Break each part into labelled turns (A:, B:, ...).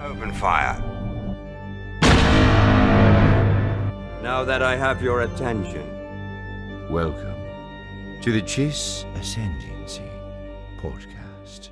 A: Open fire. Now that I have your attention.
B: Welcome to the Chiss Ascendancy podcast.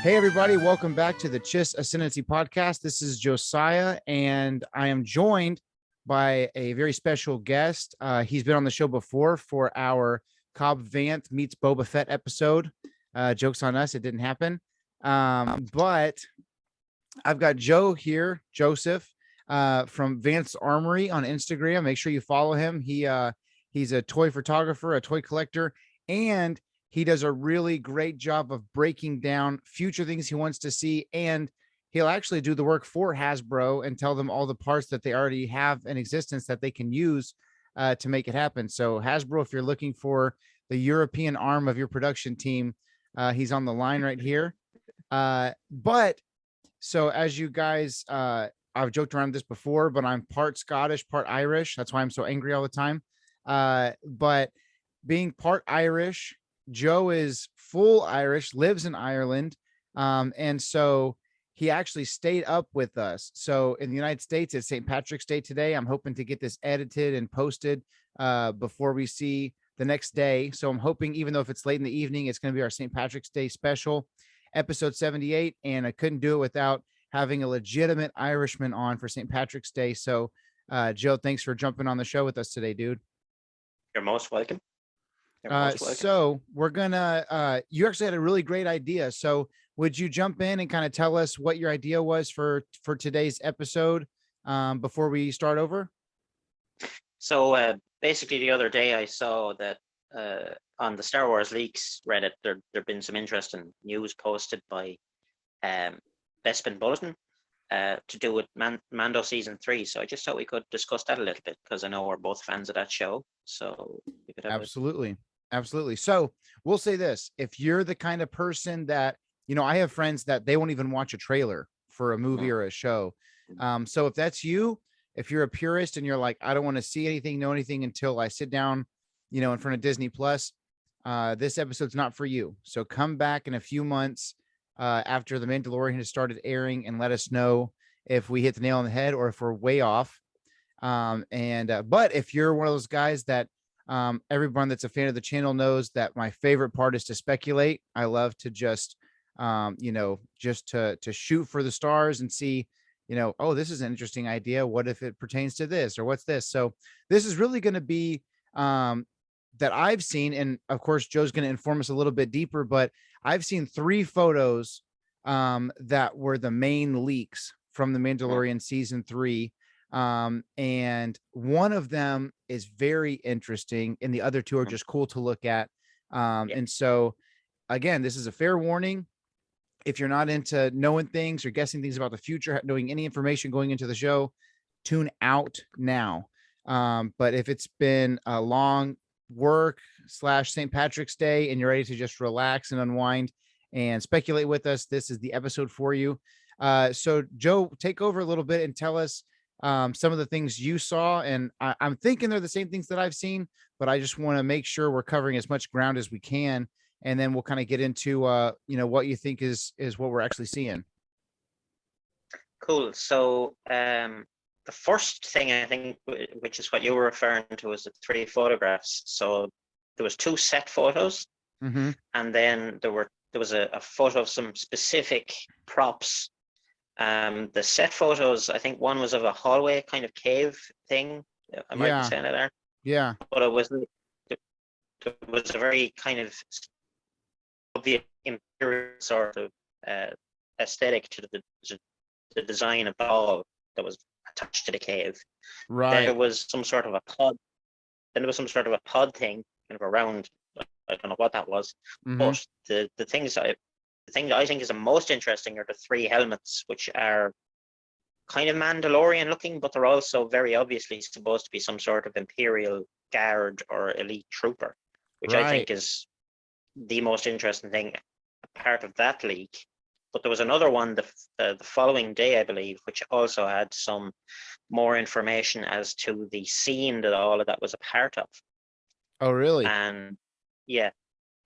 C: Hey, everybody. Welcome back to the Chiss Ascendancy podcast. This is Josiah, and I am joined by a very special guest. He's been on the show before for our Cobb Vanth meets Boba Fett episode. Joke's on us. It didn't happen. But I've got Joe here, Joseph, from Vanth's Armory on Instagram. Make sure you follow him. He's a toy photographer, a toy collector, and he does a really great job of breaking down future things he wants to see. And he'll actually do the work for Hasbro and tell them all the parts that they already have in existence that they can use to make it happen. So Hasbro, if you're looking for the European arm of your production team, he's on the line right here. But so as you guys, I've joked around this before, but I'm part Scottish, part Irish. That's why I'm so angry all the time. But being part Irish, Joe is full Irish, lives in Ireland. And so he actually stayed up with us. So in the United States, it's St. Patrick's Day today. I'm hoping to get this edited and posted before we see the next day. So I'm hoping, even though if it's late in the evening, it's going to be our St. Patrick's Day special, episode 78. And I couldn't do it without having a legitimate Irishman on for St. Patrick's Day. So Joe, thanks for jumping on the show with us today, dude.
D: You're most welcome.
C: So we're gonna you actually had a really great idea. So would you jump in and kind of tell us what your idea was for today's episode before we start over?
D: So basically the other day I saw that on the Star Wars Leaks Reddit there've been some interesting news posted by Bespin Bulletin to do with Mando season 3. So I just thought we could discuss that a little bit because I know we're both fans of that show. So we could have
C: Absolutely. So we'll say this: if you're the kind of person that, I have friends that they won't even watch a trailer for a movie or a show. So if that's you, if you're a purist and you're like, I don't want to see anything, know anything until I sit down, in front of Disney Plus, this episode's not for you. So come back in a few months after The Mandalorian has started airing and let us know if we hit the nail on the head or if we're way off. But if you're one of those guys that everyone that's a fan of the channel knows that my favorite part is to speculate. I love to just, just to shoot for the stars and see, oh, this is an interesting idea. What if it pertains to this or what's this? So this is really going to be that I've seen. And of course, Joe's going to inform us a little bit deeper, but I've seen 3 photos that were the main leaks from the Mandalorian season 3. And one of them is very interesting and the other 2 are just cool to look at. And so again, this is a fair warning. If you're not into knowing things or guessing things about the future, knowing any information going into the show, tune out now. But if it's been a long work / St. Patrick's Day and you're ready to just relax and unwind and speculate with us, this is the episode for you. So Joe, take over a little bit and tell us some of the things you saw. And I'm thinking they're the same things that I've seen, but I just want to make sure we're covering as much ground as we can. And then we'll kind of get into, what you think is what we're actually seeing.
D: Cool. So the first thing I think, which is what you were referring to, is the 3 photographs. So there was 2 set photos, and then there was a photo of some specific props. The set photos, I think one was of a hallway kind of cave thing. I might be saying it there. Yeah. But it was a very kind of the imperial sort of aesthetic to the design of the hall that was attached to the cave. Right. Then there was some sort of a pod. Then there was some sort of a pod thing kind of around. I don't know what that was. But the thing that I think is the most interesting are the 3 helmets, which are kind of Mandalorian looking, but they're also very obviously supposed to be some sort of Imperial Guard or elite trooper, which I think is the most interesting thing, part of that leak. But there was another one the following day, I believe, which also had some more information as to the scene that all of that was a part of.
C: Oh, really?
D: And yeah,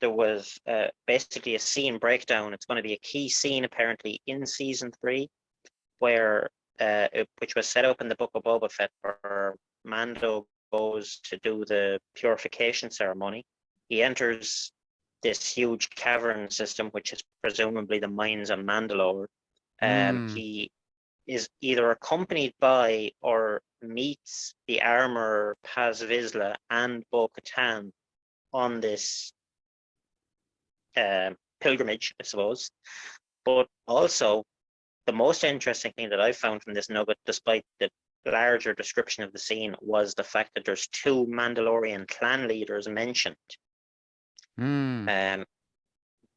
D: there was basically a scene breakdown. It's going to be a key scene apparently in season 3, where which was set up in the Book of Boba Fett, where Mando goes to do the purification ceremony. He enters this huge cavern system, which is presumably the mines on Mandalore. He is either accompanied by or meets the armorer Paz Vizsla and Bo-Katan on this pilgrimage, I suppose. But also, the most interesting thing that I found from this nugget, despite the larger description of the scene, was the fact that there's 2 Mandalorian clan leaders mentioned.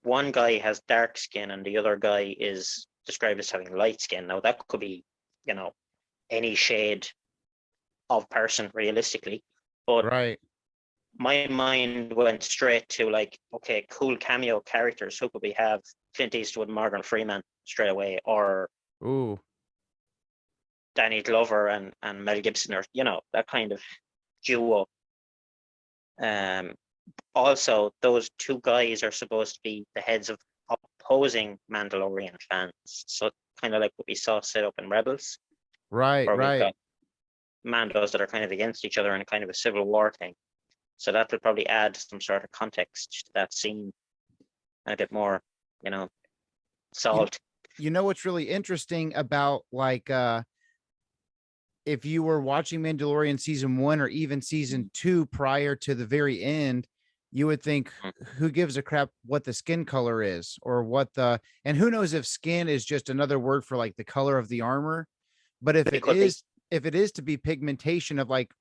D: One guy has dark skin and the other guy is described as having light skin. Now that could be, any shade of person realistically, but my mind went straight to like, okay, cool cameo characters. Who could we have? Clint Eastwood and Morgan Freeman straight away, or Danny Glover and Mel Gibson, or that kind of duo. Also, those 2 guys are supposed to be the heads of opposing Mandalorian clans, so kind of like what we saw set up in Rebels,
C: right?
D: We've got Mandos that are kind of against each other in kind of a civil war thing. So that will probably add some sort of context to that scene, and a bit more, salt.
C: You know what's really interesting about like if you were watching Mandalorian season 1 or even season 2 prior to the very end, you would think, who gives a crap what the skin color is, or and who knows if skin is just another word for like the color of the armor. But if it is to be pigmentation of like,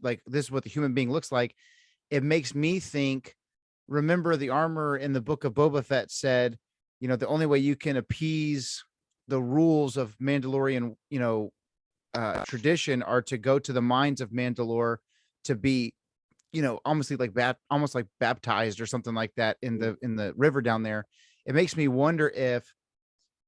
C: like this is what the human being looks like, it makes me think, remember the armor in the Book of Boba Fett said, the only way you can appease the rules of Mandalorian, tradition are to go to the mines of Mandalore to be, almost like baptized or something like that in the river down there. It makes me wonder if,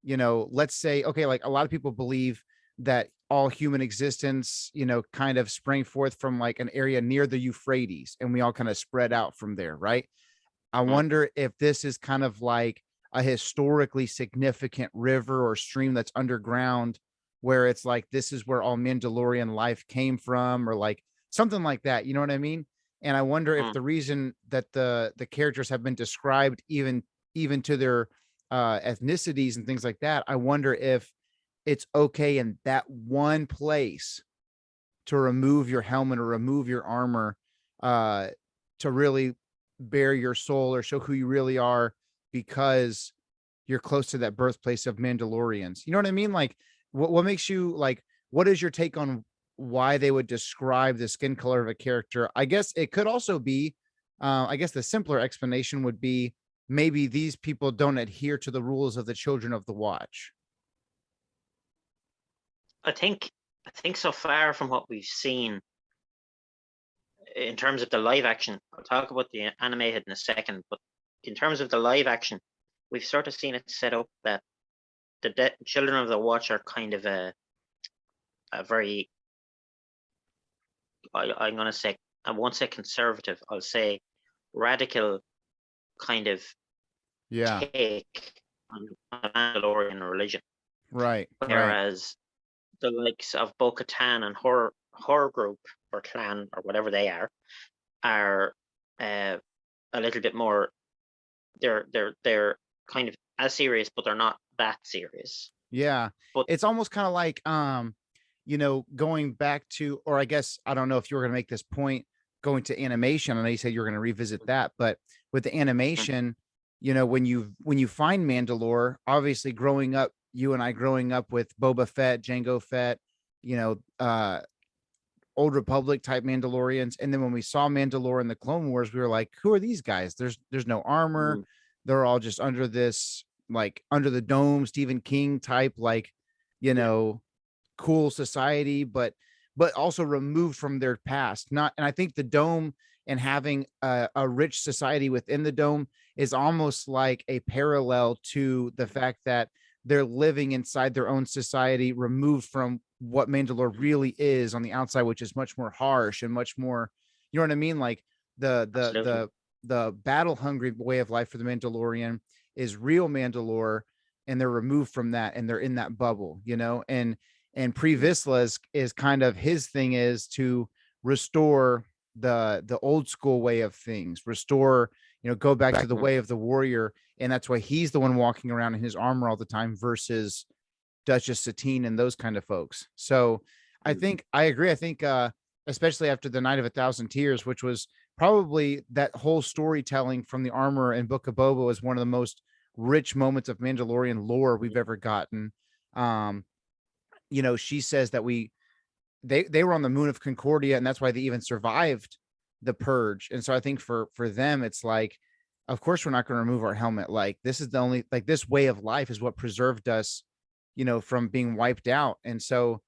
C: let's say, okay, like a lot of people believe that all human existence, kind of sprang forth from like an area near the Euphrates, and we all kind of spread out from there, right? I wonder if this is kind of like a historically significant river or stream that's underground, where it's like, this is where all Mandalorian life came from, or like something like that. You know what I mean? And I wonder if the reason that the characters have been described even to their ethnicities and things like that, I wonder if it's okay in that one place to remove your helmet or remove your armor to really bare your soul or show who you really are, because you're close to that birthplace of Mandalorians. You know what I mean? Like, what makes you like, what is your take on why they would describe the skin color of a character? I guess it could also be, I guess the simpler explanation would be, maybe these people don't adhere to the rules of the Children of the Watch.
D: I think so far from what we've seen in terms of the live action, I'll talk about the animated in a second, but in terms of the live action, we've sort of seen it set up that the Children of the Watch are kind of a very, I'm going to say, I won't say conservative, I'll say radical kind of take on Mandalorian religion.
C: Right.
D: Whereas the likes of Bo-Katan and her group or clan or whatever they are a little bit more, they're kind of as serious, but they're not that serious.
C: Yeah.
D: But
C: it's almost kind of like going back to, or I guess I don't know if you were going to make this point going to animation. I know you said you were going to revisit that, but with the animation, when you find Mandalore, obviously growing up, you and I growing up with Boba Fett, Jango Fett, Old Republic type Mandalorians, and then when we saw Mandalore in the Clone Wars, we were like, who are these guys? There's no armor. They're all just under this, like under the dome, Stephen King type, like you know, cool society, but also removed from their past. Not, and I think the dome and having a rich society within the dome is almost like a parallel to the fact that they're living inside their own society, removed from what Mandalore really is on the outside, which is much more harsh and much more, you know what I mean? Like
D: Absolutely.
C: the battle hungry way of life for the Mandalorian is real Mandalore, and they're removed from that and they're in that bubble, you know. And Pre Vizsla is kind of his thing, is to restore the old school way of things, restore, you know, go back to the way of the warrior. And that's why he's the one walking around in his armor all the time versus Duchess Satine and those kind of folks. So I think I agree. I think especially after the Night of a Thousand Tears, which was probably, that whole storytelling from the armor and Book of Boba was one of the most rich moments of Mandalorian lore we've ever gotten. You know, she says that they were on the moon of Concordia, and that's why they even survived the purge. And so I think for them, it's like, of course we're not going to remove our helmet. Like, this is the only, like, this way of life is what preserved us, you know, from being wiped out. And so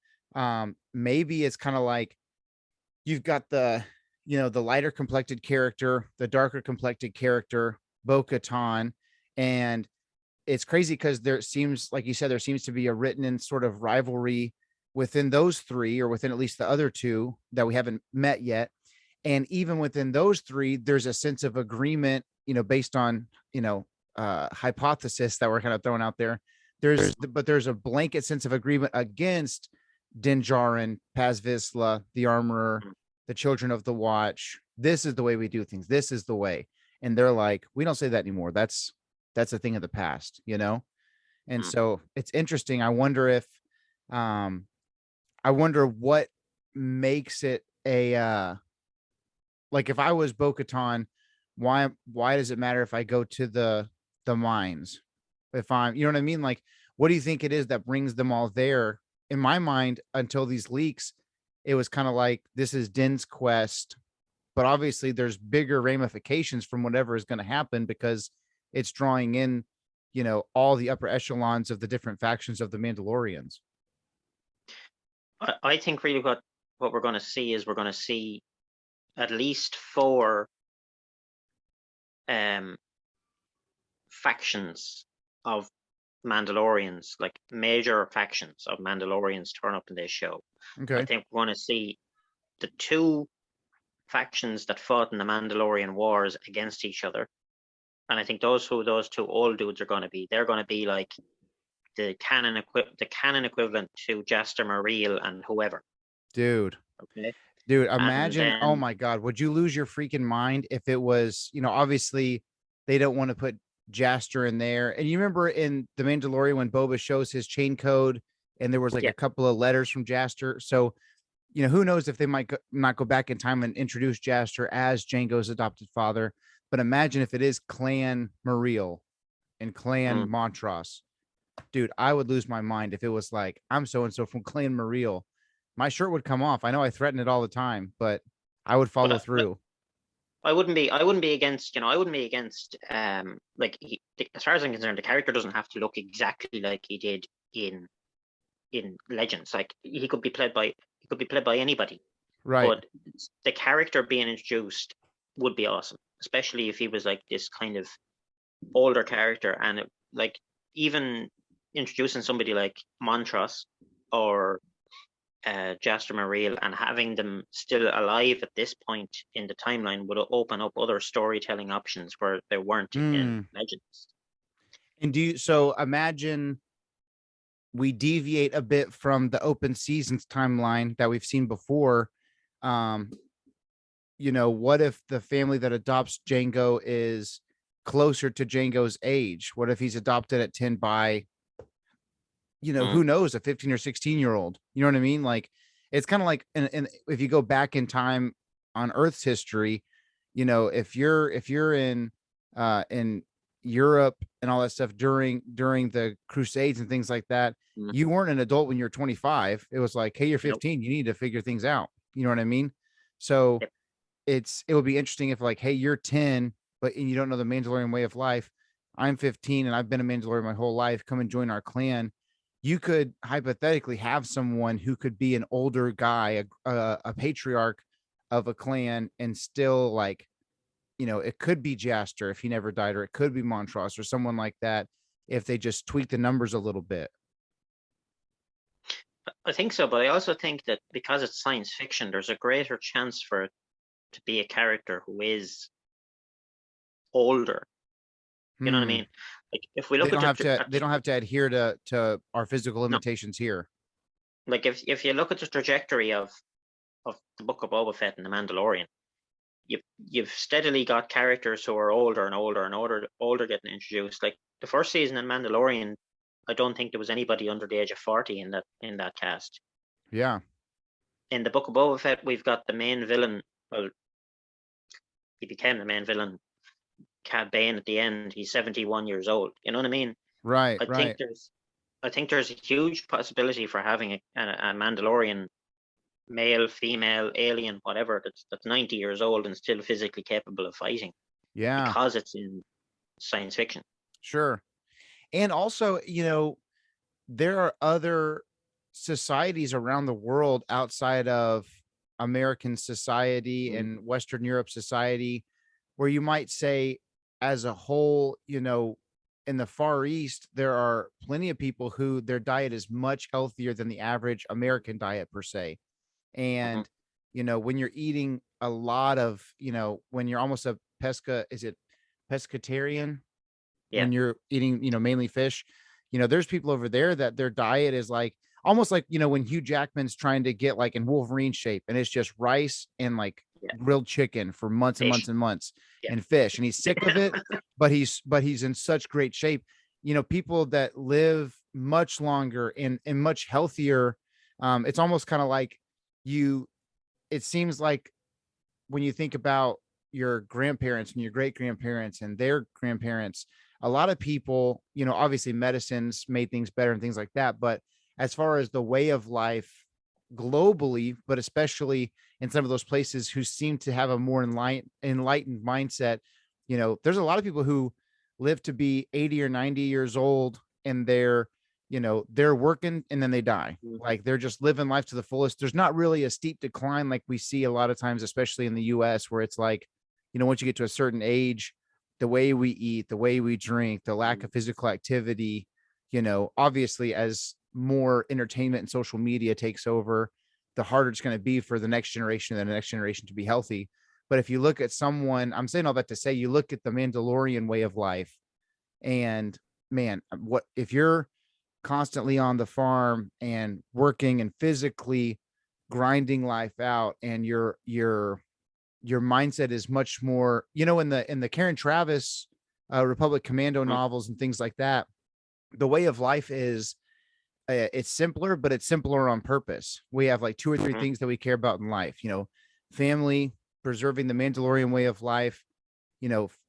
C: maybe it's kind of like, you've got the, you know, the lighter complected character, the darker complected character, Bo-Katan. And it's crazy because there seems, like you said, there seems to be a written in sort of rivalry within those three, or within at least the other two that we haven't met yet. And even within those three, there's a sense of agreement, you know, based on, you know, hypothesis that we're kind of throwing out there. There's a blanket sense of agreement against Din Djarin, Paz Vizsla, the Armorer, the Children of the Watch. This is the way we do things. This is the way. And they're like, we don't say that anymore. That's a thing of the past, you know? And so it's interesting. I wonder what makes it a, like, if I was Bo-Katan, why does it matter if I go to the mines? If I'm, you know what I mean? Like, what do you think it is that brings them all there? In my mind, until these leaks, it was kind of like, this is Din's quest, but obviously there's bigger ramifications from whatever is going to happen, because it's drawing in, you know, all the upper echelons of the different factions of the Mandalorians.
D: I think really what we're going to see is, we're going to see at least 4 factions of Mandalorians, like major factions of Mandalorians, turn up in this show.
C: Okay.
D: I think we're going to see the 2 factions that fought in the Mandalorian Wars against each other. And I think those 2 old dudes are going to be, they're going to be like the canon equivalent to Jaster Mareel and whoever.
C: Dude.
D: Okay.
C: Dude, imagine, oh my God, would you lose your freaking mind if it was, you know, obviously they don't want to put Jaster in there. And you remember in The Mandalorian when Boba shows his chain code and there was like a couple of letters from Jaster. So, you know, who knows if they might not go back in time and introduce Jaster as Jango's adopted father. But imagine if it is Clan Mareel and Clan Montrose. Dude, I would lose my mind if it was like, I'm so-and-so from Clan Mareel. My shirt would come off. I know I threaten it all the time, but I would follow through.
D: I wouldn't be against, you know, like, as far as I'm concerned, the character doesn't have to look exactly like he did in Legends. Like, he could be played by anybody.
C: Right.
D: But the character being introduced would be awesome, especially if he was like this kind of older character, and like, even introducing somebody like Montrose or Jaster Mareel and having them still alive at this point in the timeline would open up other storytelling options where there weren't in Legends.
C: And so imagine we deviate a bit from the open seasons timeline that we've seen before. You know, what if the family that adopts Jango is closer to Jango's age? What if he's adopted at 10 by, you know, who knows, a 15 or 16-year-old? You know what I mean? Like, it's kind of like, and if you go back in time on Earth's history, you know, if you're in Europe and all that stuff during the Crusades and things like that, you weren't an adult when you're 25. It was like, hey, you're 15, you need to figure things out. You know what I mean? So it would be interesting if, like, hey, you're 10, but you don't know the Mandalorian way of life. I'm 15 and I've been a Mandalorian my whole life. Come and join our clan. you could hypothetically have someone who could be an older guy, a patriarch of a clan, and still like, it could be Jaster if he never died, or it could be Montross or someone like that if they just tweak the numbers a little bit.
D: I think so, but I also think that because it's science fiction, there's a greater chance for it to be a character who is older. You know what I mean? Like if we look
C: they don't
D: at
C: have to adhere to our physical limitations here.
D: Like if you look at the trajectory of the Book of Boba Fett and the Mandalorian, you've steadily got characters who are older and older and older getting introduced. Like the first season in Mandalorian, I don't think there was anybody under the age of 40 in that cast.
C: Yeah.
D: In the Book of Boba Fett, we've got the main villain. Well, he became the main villain, Cad Bane, at the end. He's 71 years old. You know what I mean?
C: Right.
D: I think there's a huge possibility for having a Mandalorian, male, female, alien, whatever, that's 90 years old and still physically capable of fighting.
C: Yeah.
D: Because it's in science fiction.
C: Sure. And also, there are other societies around the world outside of American society and Western Europe society where you might say as a whole, in the Far East, there are plenty of people who their diet is much healthier than the average American diet per se. And, when you're eating a lot of, when you're almost a pescatarian? Yeah. When you're eating, mainly fish, there's people over there that their diet is like, almost like, when Hugh Jackman's trying to get like in Wolverine shape and it's just rice and like grilled chicken for months and months and months and fish. And he's sick of it, but he's in such great shape. People that live much longer and much healthier. It's almost kind of like it seems like when you think about your grandparents and your great grandparents and their grandparents, a lot of people, obviously medicines made things better and things like that. But as far as the way of life globally, but especially in some of those places who seem to have a more enlightened mindset, there's a lot of people who live to be 80 or 90 years old and they're working and then they die. Like they're just living life to the fullest. There's not really a steep decline like we see a lot of times, especially in the US, where it's like, once you get to a certain age, the way we eat, the way we drink, the lack of physical activity, obviously as more entertainment and social media takes over, the harder it's going to be for the next generation and the next generation to be healthy. But if you look at someone, I'm saying all that to say, you look at the Mandalorian way of life and man, what if you're constantly on the farm and working and physically grinding life out and your mindset is much more, in the Karen Travis Republic Commando novels and things like that, the way of life is it's simpler, but it's simpler on purpose. We have like 2 or 3 things that we care about in life, family, preserving the Mandalorian way of life,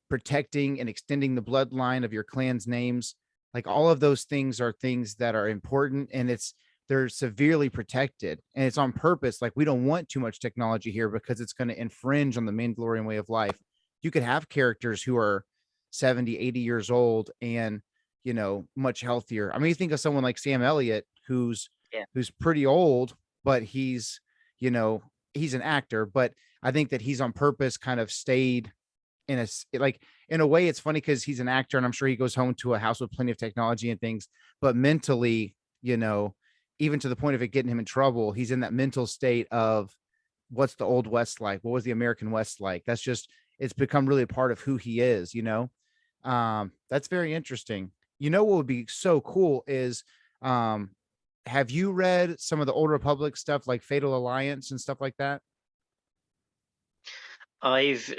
C: protecting and extending the bloodline of your clan's names. Like all of those things are things that are important and they're severely protected and it's on purpose. Like we don't want too much technology here because it's going to infringe on the Mandalorian way of life. You could have characters who are 70, 80 years old and, much healthier. I mean, you think of someone like Sam Elliott, who's pretty old, but he's an actor, but I think that he's on purpose kind of stayed in a way. It's funny because he's an actor and I'm sure he goes home to a house with plenty of technology and things, but mentally, even to the point of it getting him in trouble, he's in that mental state of what's the old West like? What was the American West like? It's become really a part of who he is, that's very interesting. What would be so cool is, have you read some of the Old Republic stuff like Fatal Alliance and stuff like that?
D: I've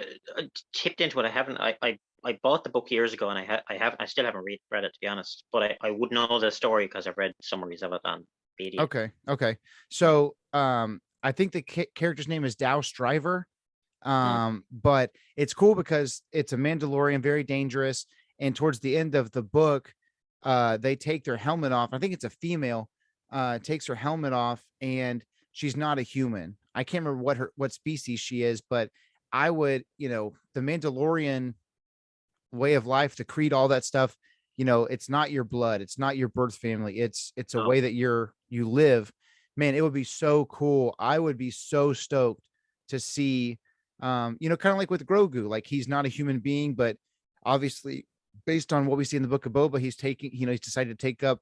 D: tipped into it. I haven't. I bought the book years ago, and I still haven't read it, to be honest. But I would know the story because I've read summaries of it on PDF.
C: Okay. So I think the character's name is Dow Striver. But it's cool because it's a Mandalorian, very dangerous. And towards the end of the book, they take their helmet off. I think it's a female, takes her helmet off and she's not a human. I can't remember what species she is, but I would, the Mandalorian way of life, the creed, all that stuff. it's not your blood, it's not your birth family, it's a way that you live. Man, it would be so cool. I would be so stoked to see, kind of like with Grogu, like he's not a human being, but obviously based on what we see in the Book of Boba, he's decided to take up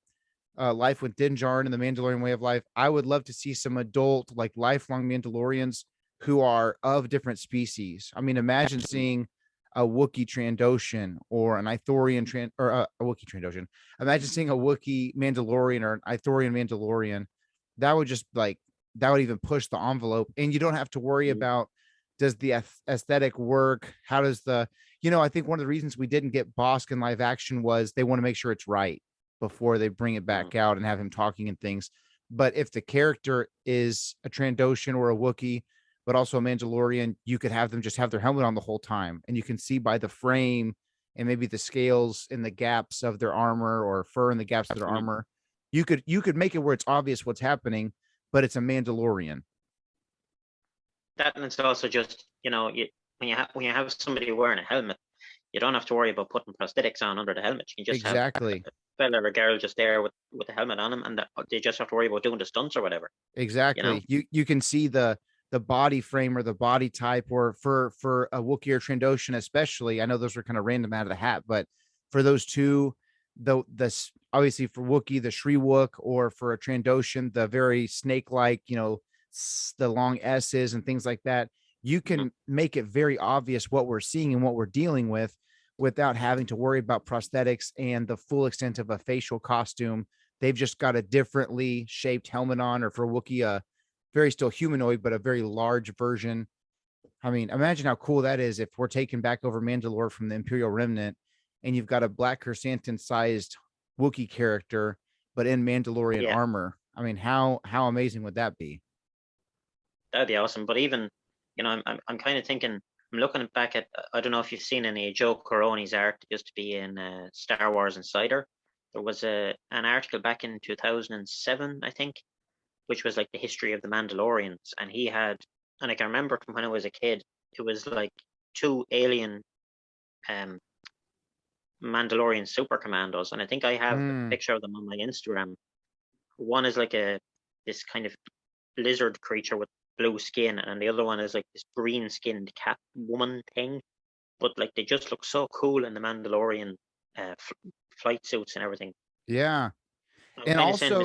C: life with Din Djarin and the Mandalorian way of life. I would love to see some adult, like lifelong Mandalorians who are of different species. I mean, imagine seeing a Wookiee Trandoshan or an Ithorian a Wookiee Trandoshan. Imagine seeing a Wookiee Mandalorian or an Ithorian Mandalorian. That would just that would even push the envelope, and you don't have to worry about, does the aesthetic work? How does I think one of the reasons we didn't get Bosk in live action was they want to make sure it's right before they bring it back out and have him talking and things. But if the character is a Trandoshan or a Wookiee, but also a Mandalorian, you could have them just have their helmet on the whole time, and you can see by the frame and maybe the scales in the gaps of their armor or fur in the gaps of their armor. You could make it where it's obvious what's happening, but it's a Mandalorian.
D: That, and it's also just, when you have somebody wearing a helmet, you don't have to worry about putting prosthetics on under the helmet. You can just have a fella or a girl just there with the helmet on them, and they just have to worry about doing the stunts or whatever.
C: Exactly. You can see the body frame or the body type, or for a Wookiee or Trandoshan especially. I know those were kind of random out of the hat, but for those two, the obviously for Wookiee, the Shriwook, or for a Trandoshan, the very snake-like, the long S's and things like that. You can make it very obvious what we're seeing and what we're dealing with without having to worry about prosthetics and the full extent of a facial costume. They've just got a differently shaped helmet on, or for Wookiee, a very still humanoid, but a very large version. I mean, imagine how cool that is if we're taking back over Mandalore from the Imperial Remnant, and you've got a Black Chrysanthemum-sized Wookiee character, but in Mandalorian armor. I mean, how amazing would that be?
D: That'd be awesome. But even, I'm kind of thinking, I'm looking back at, I don't know if you've seen any Joe Coroni's art that used to be in Star Wars Insider. There was an article back in 2007, I think, which was like the history of the Mandalorians. And he had, and I can remember from when I was a kid, it was like 2 alien Mandalorian super commandos. And I think I have a picture of them on my Instagram. One is like this kind of lizard creature with blue skin, and the other one is like this green skinned cat woman thing, but like they just look so cool in the Mandalorian flight suits and everything.
C: And also,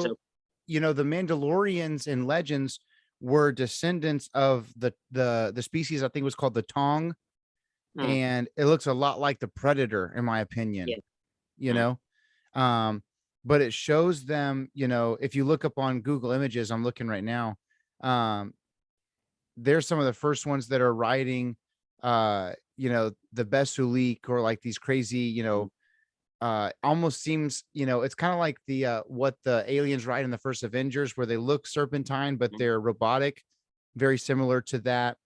C: the Mandalorians in Legends were descendants of the species, I think was called the Tong, and it looks a lot like the Predator, in my opinion. But it shows them, if you look up on Google Images, I'm looking right now, there's some of the first ones that are riding, the Besulik, or like these crazy, almost seems, it's kind of like the what the aliens ride in the first Avengers, where they look serpentine, but they're robotic, very similar to that.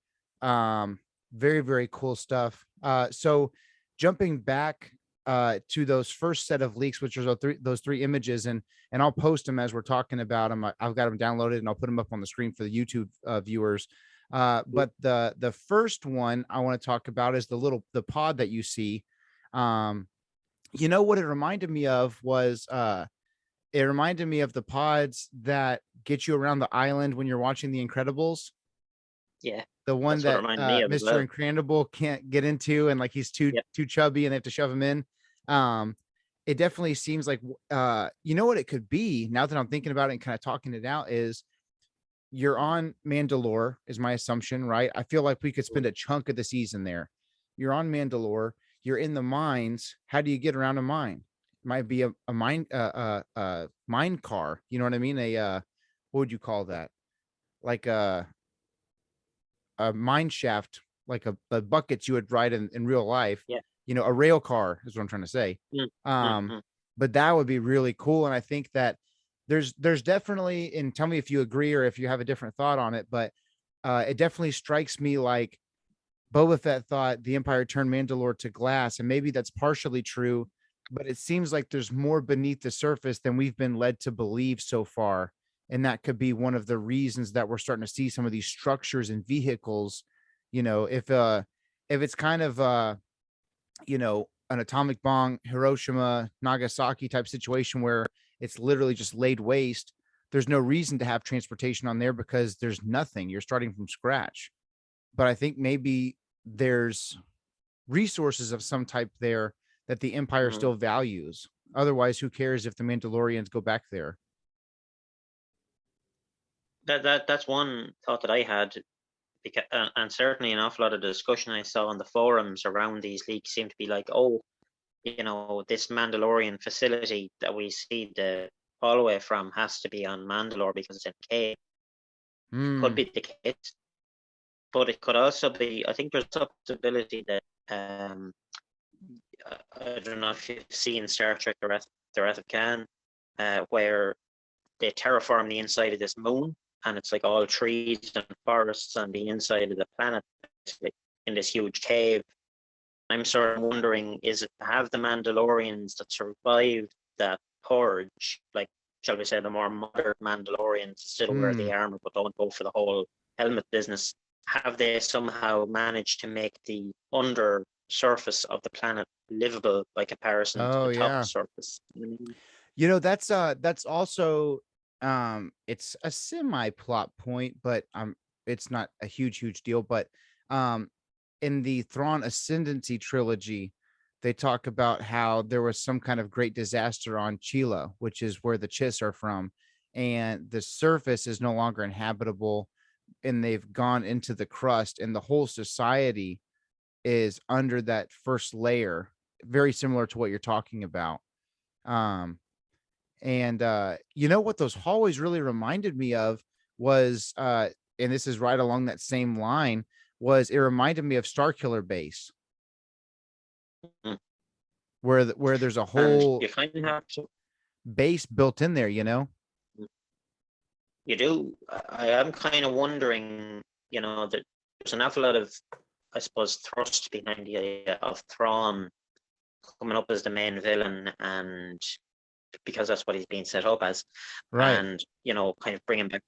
C: Very, very cool stuff. So jumping back to those first set of leaks, which are those three images, and I'll post them as we're talking about them. I've got them downloaded, and I'll put them up on the screen for the YouTube viewers. But the first one I want to talk about is the pod that you see. What it reminded me of was it reminded me of the pods that get you around the island when you're watching The Incredibles.
D: Yeah.
C: The one that Mr. Incredible can't get into, and like he's too chubby and they have to shove him in. It definitely seems like what it could be, now that I'm thinking about it and kind of talking it out, is you're on Mandalore, is my assumption, right? I feel like we could spend a chunk of the season there. You're on Mandalore, you're in the mines. How do you get around a mine? It might be a mine mine car. You know what I mean? What would you call that? Like a mine shaft, like a buckets you would ride in real life. A rail car is what I'm trying to say. But that would be really cool. And I think that there's definitely, and tell me if you agree or if you have a different thought on it, but it definitely strikes me like Boba Fett thought the Empire turned Mandalore to glass, and maybe that's partially true, but it seems like there's more beneath the surface than we've been led to believe so far. And that could be one of the reasons that we're starting to see some of these structures and vehicles. If it's kind of an atomic bomb, Hiroshima, Nagasaki type situation where it's literally just laid waste, there's no reason to have transportation on there because there's nothing. You're starting from scratch. But I think maybe there's resources of some type there that the Empire still values. Otherwise, who cares if the Mandalorians go back there?
D: That's one thought that I had, because, and certainly an awful lot of discussion I saw on the forums around these leaks seemed to be like, oh, this Mandalorian facility that we see the hallway from has to be on Mandalore because it's in a cave. It could be the case, but it could also be, I think there's a possibility that I don't know if you've seen Star Trek The Wrath of Khan, where they terraform the inside of this moon, and it's like all trees and forests on the inside of the planet, in this huge cave. I'm sort of wondering, have the Mandalorians that survived that purge, like, shall we say, the more modern Mandalorians still wear the armor but don't go for the whole helmet business, have they somehow managed to make the under surface of the planet livable by comparison to the top surface?
C: That's also it's a semi plot point, but it's not a huge deal. But in the Thrawn Ascendancy trilogy, they talk about how there was some kind of great disaster on Chila, which is where the Chiss are from, and the surface is no longer inhabitable, and they've gone into the crust, and the whole society is under that first layer, very similar to what you're talking about. And what those hallways really reminded me of was, and this is right along that same line, was it reminded me of Starkiller Base, where there's a whole
D: you kind of have to
C: base built in there.
D: You do. I am kind of wondering, that there's an awful lot of, I suppose, thrust behind the idea of Thrawn coming up as the main villain, and because that's what he's being set up as,
C: right?
D: And kind of bringing back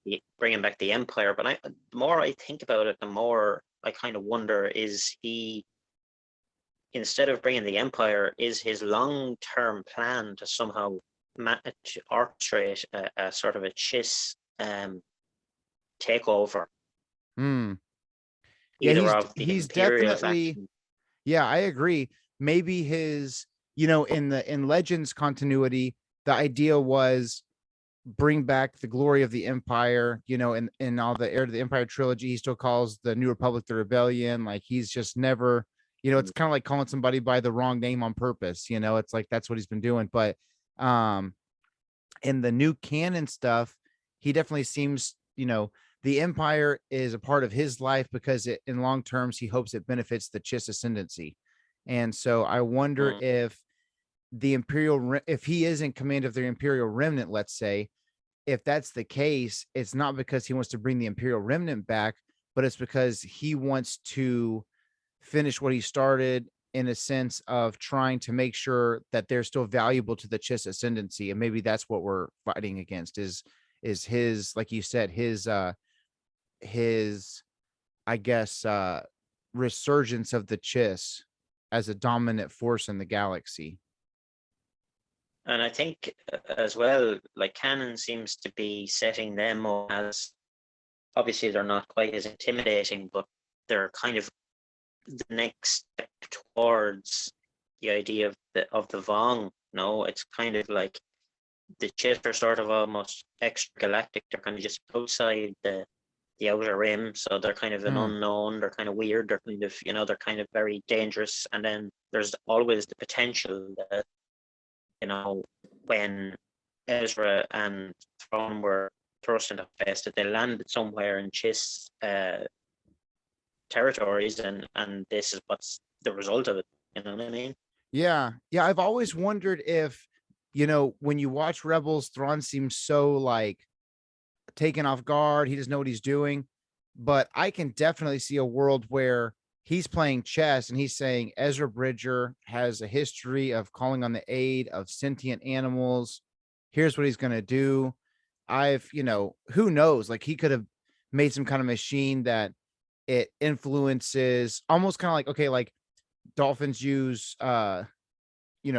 D: the Empire. But the more I think about it, the more I kind of wonder: is he, instead of bringing the Empire, is his long-term plan to somehow orchestrate a sort of a Chiss takeover?
C: He's definitely. Yeah, I agree. Maybe his, in Legends continuity, the idea was bring back the glory of the Empire. In all the Heir to the Empire trilogy, he still calls the New Republic the Rebellion. Like, he's just never, it's kind of like calling somebody by the wrong name on purpose. It's like that's what he's been doing. But in the new canon stuff, he definitely seems, the Empire is a part of his life because in long terms, he hopes it benefits the Chiss Ascendancy. And so I wonder if the if he is in command of the Imperial Remnant, let's say, if that's the case, it's not because he wants to bring the Imperial Remnant back, but it's because he wants to finish what he started, in a sense of trying to make sure that they're still valuable to the Chiss Ascendancy. And maybe that's what we're fighting against is his, like you said, his, I guess, resurgence of the Chiss as a dominant force in the galaxy.
D: And I think as well, like, canon seems to be setting them up as, obviously they're not quite as intimidating, but they're kind of the next step towards the idea of the Vong. No, it's kind of like the Chiss are sort of almost extragalactic. They're kind of just outside the outer rim, so they're kind of an unknown. They're kind of weird. They're kind of, they're kind of very dangerous. And then there's always the potential that, when Ezra and Thrawn were thrust into space, that they landed somewhere in Chiss territories, and this is what's the result of it. You know what I mean?
C: Yeah. I've always wondered if, when you watch Rebels, Thrawn seems so like taken off guard. He doesn't know what he's doing. But I can definitely see a world where he's playing chess and he's saying Ezra Bridger has a history of calling on the aid of sentient animals. Here's what he's going to do. Who knows? Like, he could have made some kind of machine that it influences, almost kind of like, okay, like dolphins use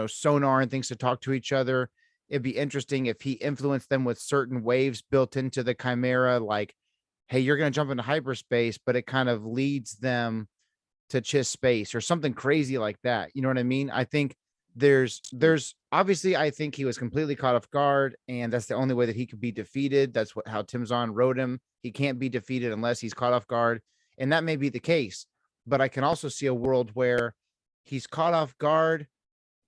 C: sonar and things to talk to each other. It'd be interesting if he influenced them with certain waves built into the Chimera, like, hey, you're going to jump into hyperspace, but it kind of leads them to Chiss space or something crazy like that. You know what I mean? I think there's obviously, I think he was completely caught off guard, and that's the only way that he could be defeated. That's how Tim Zahn wrote him. He can't be defeated unless he's caught off guard. And that may be the case, but I can also see a world where he's caught off guard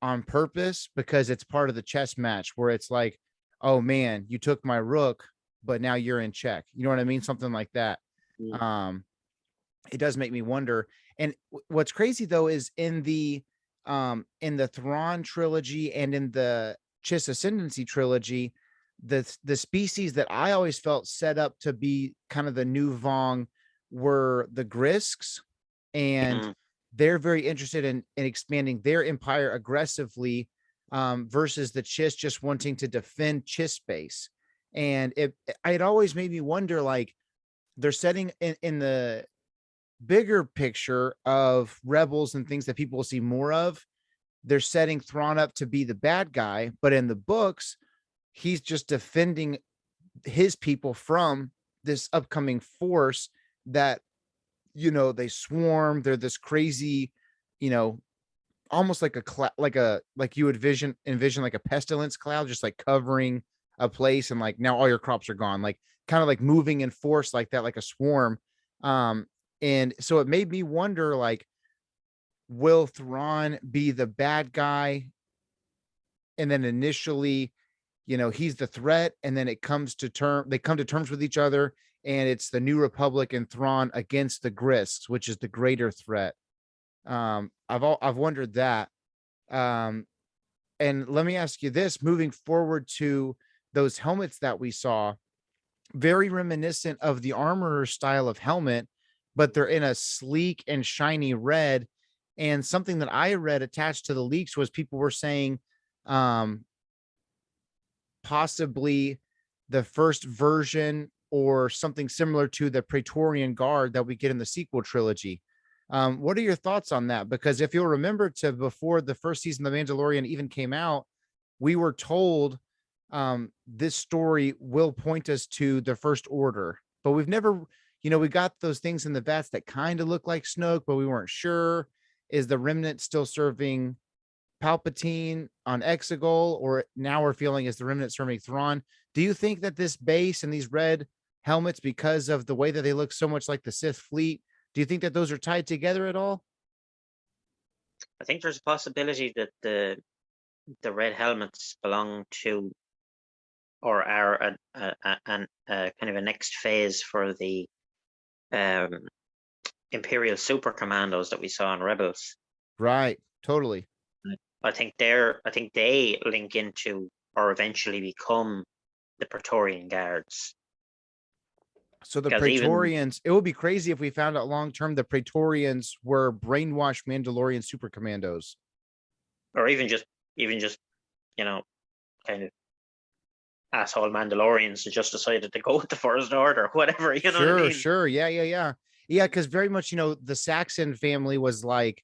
C: on purpose because it's part of the chess match where it's like, oh man, you took my rook, but now you're in check. You know what I mean? Something like that. It does make me wonder. And what's crazy though is in the Thrawn trilogy and in the Chiss Ascendancy trilogy, the species that I always felt set up to be kind of the new Vong were the Grisks, and they're very interested in expanding their empire aggressively, versus the Chiss just wanting to defend Chiss space. And it always made me wonder, like, they're setting in the bigger picture of Rebels and things that people will see more of, they're setting Thrawn up to be the bad guy, but in the books, he's just defending his people from this upcoming force that, they swarm. They're this crazy, almost like like you would envision like a pestilence cloud, just like covering a place, and like now all your crops are gone, like kind of like moving in force like that, like a swarm. And so it made me wonder, like, will Thrawn be the bad guy? And then initially, he's the threat, and then they come to terms with each other, and it's the New Republic and Thrawn against the Grisks, which is the greater threat. I've wondered that. And let me ask you this, moving forward to those helmets that we saw, very reminiscent of the Armorer style of helmet, but they're in a sleek and shiny red. And something that I read attached to the leaks was people were saying, possibly the first version or something similar to the Praetorian Guard that we get in the sequel trilogy. What are your thoughts on that? Because if you'll remember, before the first season of The Mandalorian even came out, we were told this story will point us to the First Order, but we've never, we got those things in the vats that kind of look like Snoke, but we weren't sure. Is the remnant still serving Palpatine on Exegol, or now we're feeling is the remnant serving Thrawn? Do you think that this base and these red helmets, because of the way that they look so much like the Sith fleet, do you think that those are tied together at all?
D: I think there's a possibility that the red helmets belong to, or are a kind of a next phase for the Imperial super commandos that we saw in Rebels.
C: Right, totally.
D: I think they link into or eventually become the Praetorian Guards.
C: So the Praetorians, it would be crazy if we found out long term the Praetorians were brainwashed Mandalorian super commandos, or
D: even just kind of asshole Mandalorians who just decided to go with the First Order, whatever. You know what I mean?
C: Sure, yeah. Because very much, the Saxon family was like,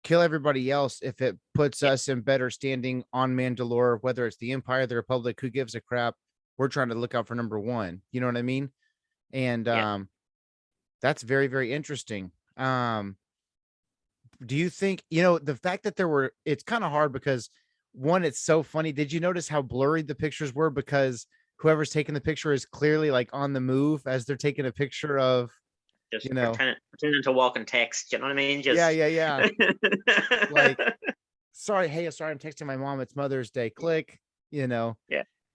C: kill everybody else if it puts us in better standing on Mandalore, whether it's the Empire, the Republic, who gives a crap? We're trying to look out for number one. You know what I mean? And that's very, very interesting. Do you think, the fact that it's kind of hard because, one, it's so funny. Did you notice how blurry the pictures were? Because whoever's taking the picture is clearly like on the move as they're taking a picture of,
D: just pretending to walk in text. You know what I mean? Just...
C: Yeah. Like, sorry, I'm texting my mom. It's Mother's Day. Click. Yeah.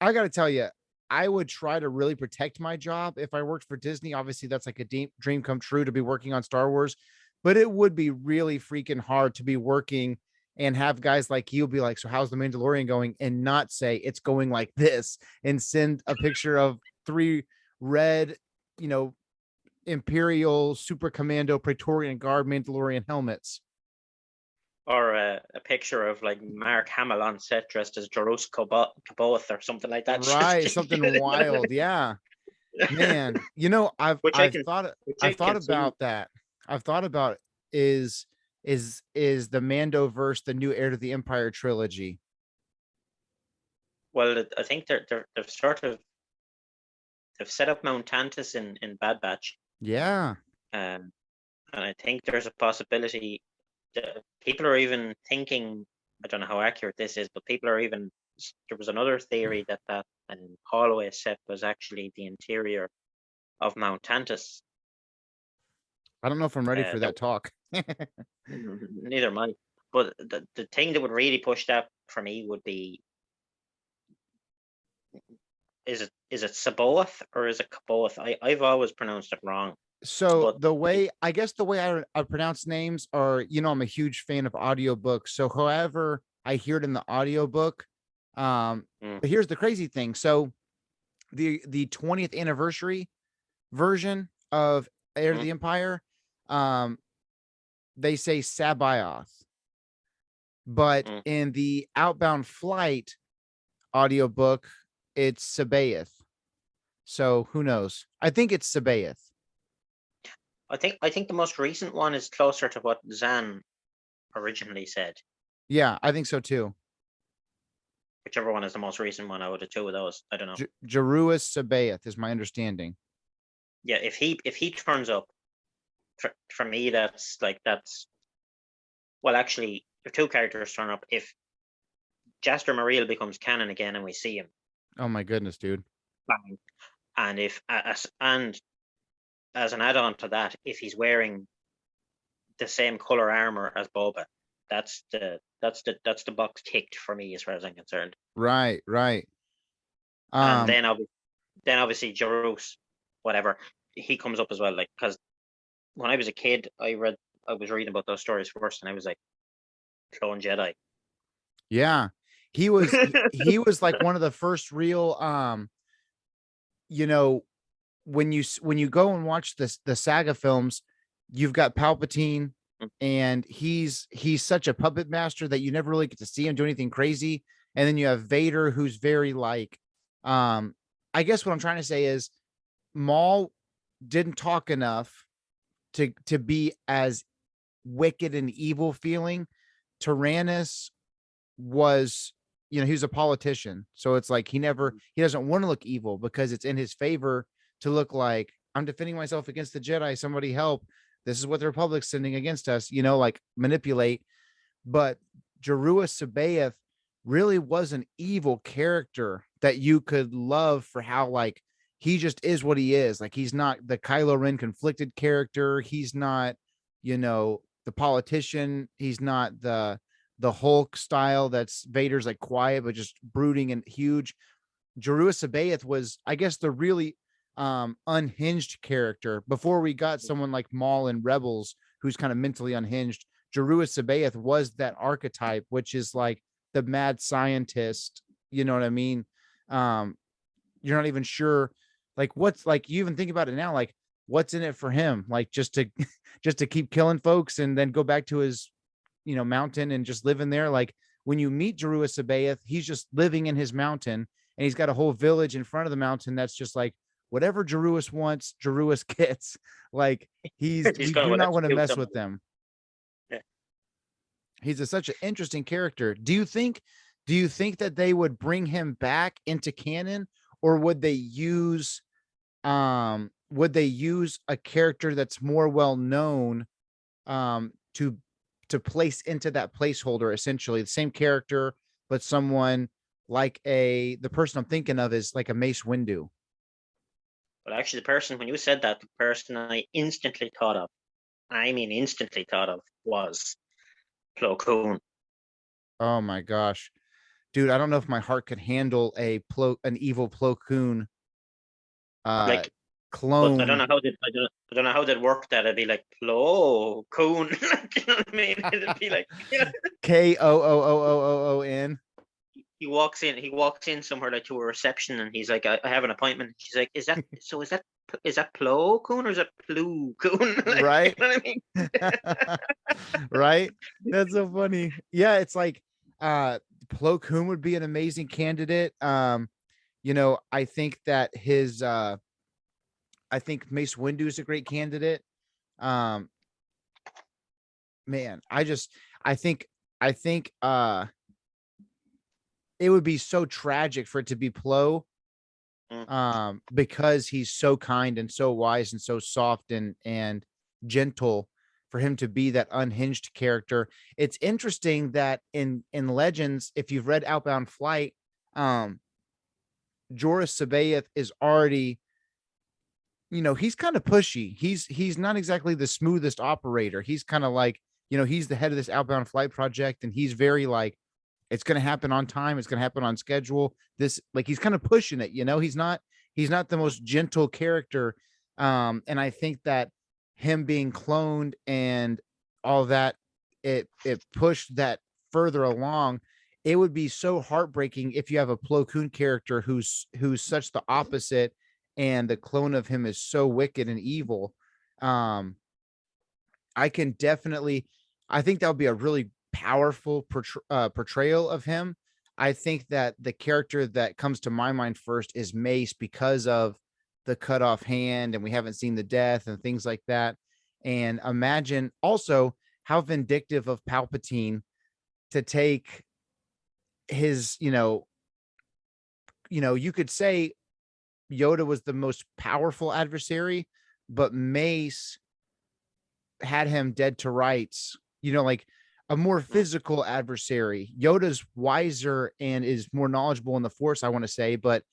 C: I got to tell you, I would try to really protect my job if I worked for Disney. Obviously, that's like a dream come true to be working on Star Wars, but it would be really freaking hard to be working and have guys like you be like, so how's the Mandalorian going? And not say it's going like this and send a picture of 3 red, Imperial Super Commando Praetorian Guard Mandalorian helmets.
D: Or a picture of like Mark Hamill on set dressed as Jarus Kaboth or something like that.
C: Right, something wild. Yeah. Man, I've thought about that. I've thought about is is the Mandoverse the new heir to the Empire trilogy?
D: Well, I think they've sort of they've set up Mount Tantus in Bad Batch,
C: Yeah.
D: and I think there's a possibility that people are even thinking. I don't know how accurate this is, but people are even. There was another theory that hallway set was actually the interior of Mount Tantus.
C: I don't know if I'm ready for that talk.
D: Neither am I. But the thing that would really push that for me would be, is it Saboth or is it Kaboth? I've always pronounced it wrong.
C: So
D: But
C: the way I pronounce names are, I'm a huge fan of audiobooks. So however I hear it in the audiobook, but here's the crazy thing. So the 20th anniversary version of Heir to the Empire, they say Sabaoth, but in the Outbound Flight audiobook, it's Sabaoth. So who knows? I think it's Sabaoth.
D: I think the most recent one is closer to what Zan originally said.
C: Yeah, I think so too.
D: Whichever one is the most recent one out of the two of those, I don't know.
C: Jeruus Sabaoth is my understanding.
D: Yeah, if he turns up, for me that's well, actually, if two characters turn up, if Jaster Mariel becomes canon again and we see him.
C: Oh my goodness, dude.
D: And if as an add-on to that, if he's wearing the same color armor as Boba, that's the box ticked for me as far as I'm concerned.
C: Right.
D: And then obviously Jeruus, whatever, he comes up as well. Like, because when I was a kid, I was reading about those stories first, and I was like, Clone Jedi.
C: Yeah, he was he was like one of the first real when you go and watch the saga films, you've got Palpatine, and he's such a puppet master that you never really get to see him do anything crazy. And then you have Vader, who's very like, I guess what I'm trying to say is Maul didn't talk enough to be as wicked and evil feeling. Tyrannus was, he was a politician, so it's like he doesn't want to look evil because it's in his favor to look like, I'm defending myself against the Jedi, somebody help, this is what the Republic's sending against us, like manipulate. But Jeruus Sabaoth really was an evil character that you could love for how like he just is what he is. Like, he's not the Kylo Ren conflicted character, he's not the politician, he's not the Hulk style that's Vader's like quiet but just brooding and huge. Jeruus Sabaoth was, I guess, the really unhinged character before we got someone like Maul in Rebels who's kind of mentally unhinged. Jeruus Sabaoth was that archetype, which is like the mad scientist, you know what I mean? You're not even sure like what's, like, you even think about it now, like what's in it for him, like just to keep killing folks and then go back to his mountain and just live in there. Like, when you meet Jeruus Sabaoth, he's just living in his mountain, and he's got a whole village in front of the mountain that's just like, whatever Jeruus wants, Jeruus gets. Like, you do not want to mess with them.
D: Yeah.
C: He's such an interesting character. Do you think that they would bring him back into canon, or would they use a character that's more well known to place into that placeholder, essentially the same character, but someone like the person I'm thinking of is like a Mace Windu?
D: But actually, when you said that, the person I instantly thought of was Plo Koon.
C: Oh my gosh, dude, I don't know if my heart could handle an evil Plo Koon clone.
D: I don't know how they'd work that. It'd be like Plo Koon. You know what I mean? It'd be like
C: Koon.
D: He walks in somewhere like to a reception, and he's like, I have an appointment. She's like, is that Plo Koon or is that Plo Koon? Like,
C: right?
D: You know what I
C: mean? Right? That's so funny. Yeah, it's like Plo Koon would be an amazing candidate. I think that I think Mace Windu is a great candidate. man, I think I think it would be so tragic for it to be Plo, because he's so kind and so wise and so soft and gentle, for him to be that unhinged character. It's interesting that in Legends, if you've read Outbound Flight, um Joruus Sabaoth is already, he's kind of pushy. He's not exactly the smoothest operator. He's kind of like, he's the head of this Outbound Flight project, and he's very like, it's going to happen on time. It's going to happen on schedule. This, like, he's kind of pushing it. He's not the most gentle character. And I think that him being cloned and all that, it pushed that further along. It would be so heartbreaking if you have a Plo Koon character who's such the opposite, and the clone of him is so wicked and evil. Um, I can definitely, I think that would be a really powerful portrayal of him. I think that the character that comes to my mind first is Mace, because of the cut off hand, and we haven't seen the death and things like that. And imagine also how vindictive of Palpatine to take his, you could say Yoda was the most powerful adversary, but Mace had him dead to rights, like a more physical adversary. Yoda's wiser and is more knowledgeable in the Force, I want to say, but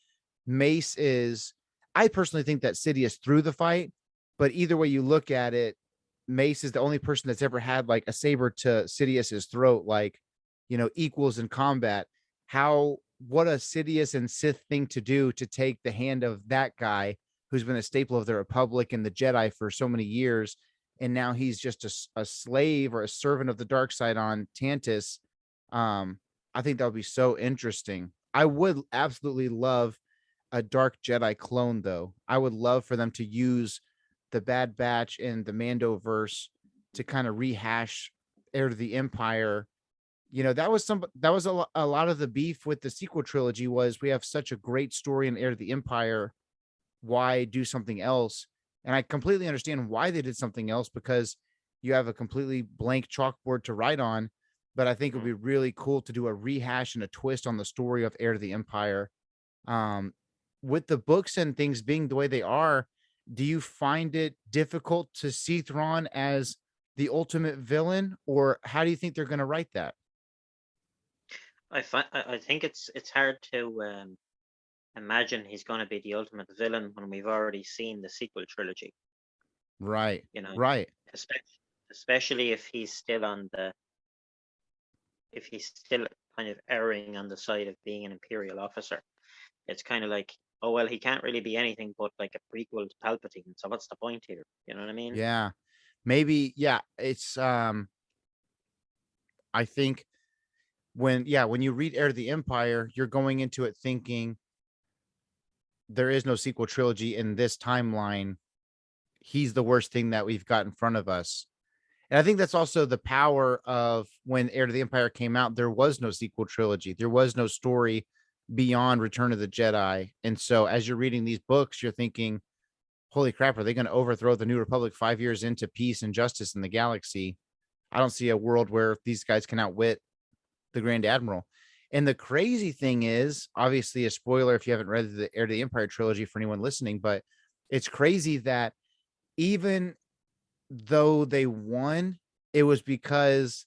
C: Mace is, I personally think that Sidious threw the fight, but either way you look at it, Mace is the only person that's ever had like a saber to Sidious's throat, like, equals in combat. What a Sidious and Sith thing to do, to take the hand of that guy who's been a staple of the Republic and the Jedi for so many years, and now he's just a slave or a servant of the dark side on Tantis. I think that would be so interesting. I would absolutely love a Dark Jedi clone, though. I would love for them to use the Bad Batch and the Mandoverse to kind of rehash Heir to the Empire. That was a lot of the beef with the sequel trilogy, was we have such a great story in Heir to the Empire. Why do something else? And I completely understand why they did something else, because you have a completely blank chalkboard to write on. But I think it would be really cool to do a rehash and a twist on the story of Heir to the Empire. With the books and things being the way they are, do you find it difficult to see Thrawn as the ultimate villain, or how do you think they're going to write that?
D: I think it's hard to imagine he's going to be the ultimate villain when we've already seen the sequel trilogy.
C: Right. Right.
D: Especially if he's still kind of erring on the side of being an Imperial officer. It's kind of like, oh well, he can't really be anything but like a prequel to Palpatine. So what's the point here? You know what I mean?
C: Yeah. Maybe. Yeah. It's I think when you read Heir to the Empire, you're going into it thinking there is no sequel trilogy in this timeline. He's the worst thing that we've got in front of us. And I think that's also the power of when Heir to the Empire came out, there was no sequel trilogy. There was no story beyond Return of the Jedi. And so as you're reading these books, you're thinking, holy crap, are they going to overthrow the New Republic 5 years into peace and justice in the galaxy? I don't see a world where these guys can outwit the Grand Admiral. And the crazy thing is, obviously a spoiler if you haven't read the Heir to the Empire trilogy for anyone listening, but it's crazy that even though they won, it was because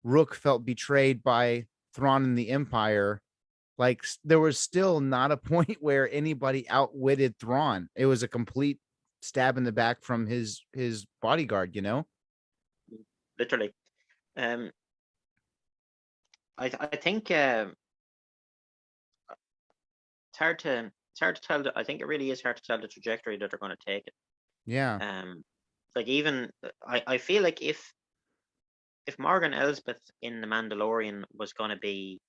C: Rook felt betrayed by Thrawn and the Empire. Like, there was still not a point where anybody outwitted Thrawn. It was a complete stab in the back from his bodyguard,
D: Literally. I think it's hard to tell. I think it really is hard to tell the trajectory that they're going to take it.
C: Yeah.
D: Like, even I feel like if Morgan Elsbeth in The Mandalorian was going to be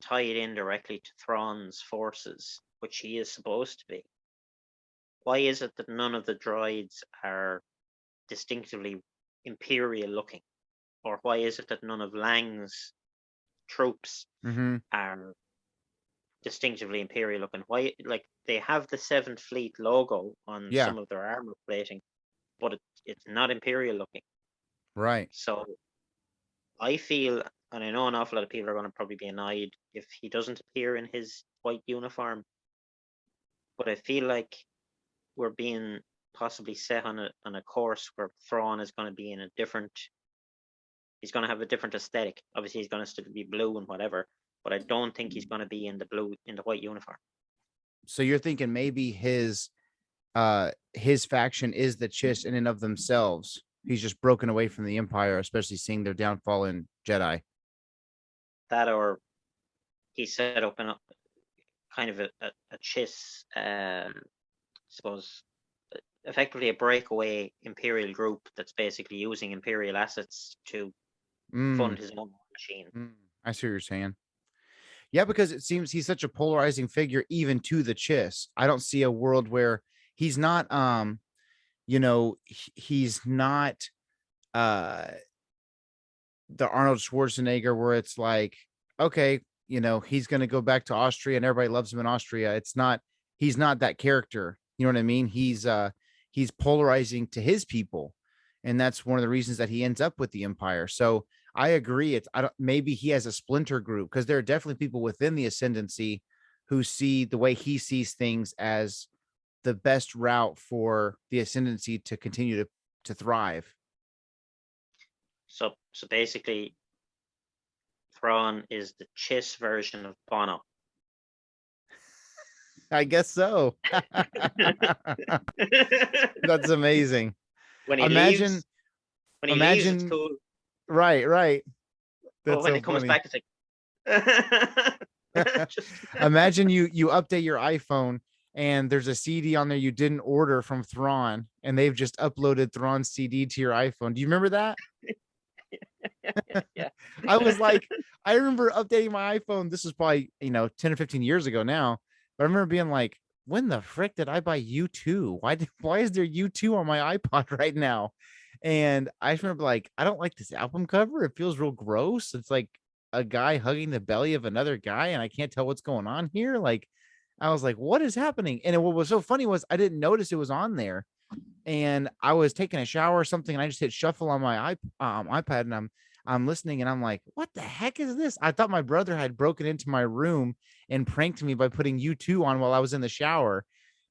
D: tied in directly to Thrawn's forces, which he is supposed to be, why is it that none of the droids are distinctively Imperial looking? Or why is it that none of Lang's troops are distinctively Imperial looking? Why, like, they have the 7th Fleet logo on some of their armor plating, but it's not Imperial looking.
C: Right.
D: So I feel, and I know an awful lot of people are going to probably be annoyed if he doesn't appear in his white uniform, but I feel like we're being possibly set on a course where Thrawn is going to be in a different. He's going to have a different aesthetic. Obviously, he's going to still be blue and whatever, but I don't think he's going to be in the white uniform.
C: So you're thinking maybe his faction is the Chiss in and of themselves. He's just broken away from the Empire, especially seeing their downfall in Jedi.
D: That, or he set up a kind of a Chiss, suppose, effectively a breakaway Imperial group that's basically using Imperial assets to fund his own machine.
C: I see what you're saying. Yeah, because it seems he's such a polarizing figure, even to the Chiss. I don't see a world where he's not, he's not the Arnold Schwarzenegger where it's like, okay, he's going to go back to Austria and everybody loves him in Austria. He's not that character. You know what I mean? He's polarizing to his people. And that's one of the reasons that he ends up with the Empire. So I agree. Maybe he has a splinter group, because there are definitely people within the Ascendancy who see the way he sees things as the best route for the Ascendancy to continue to thrive.
D: So basically, Thrawn is the Chiss version of Bono.
C: I guess so. That's amazing.
D: When he leaves, it's cool.
C: Right.
D: But when it comes back, it's like
C: imagine you update your iPhone and there's a CD on there you didn't order from Thrawn, and they've just uploaded Thrawn's CD to your iPhone. Do you remember that?
D: Yeah.
C: I was like, I remember updating my iPhone. This is probably 10 or 15 years ago now, but I remember being like, when the frick did I buy U2? Why is there U2 on my iPod right now? And I just remember, like, I don't like this album cover. It feels real gross. It's like a guy hugging the belly of another guy, and I can't tell what's going on here. Like, I was like, what is happening? And what was so funny was I didn't notice it was on there, and I was taking a shower or something, and I just hit shuffle on my iPad, and I'm listening, and I'm like, what the heck is this? I thought my brother had broken into my room and pranked me by putting U2 on while I was in the shower.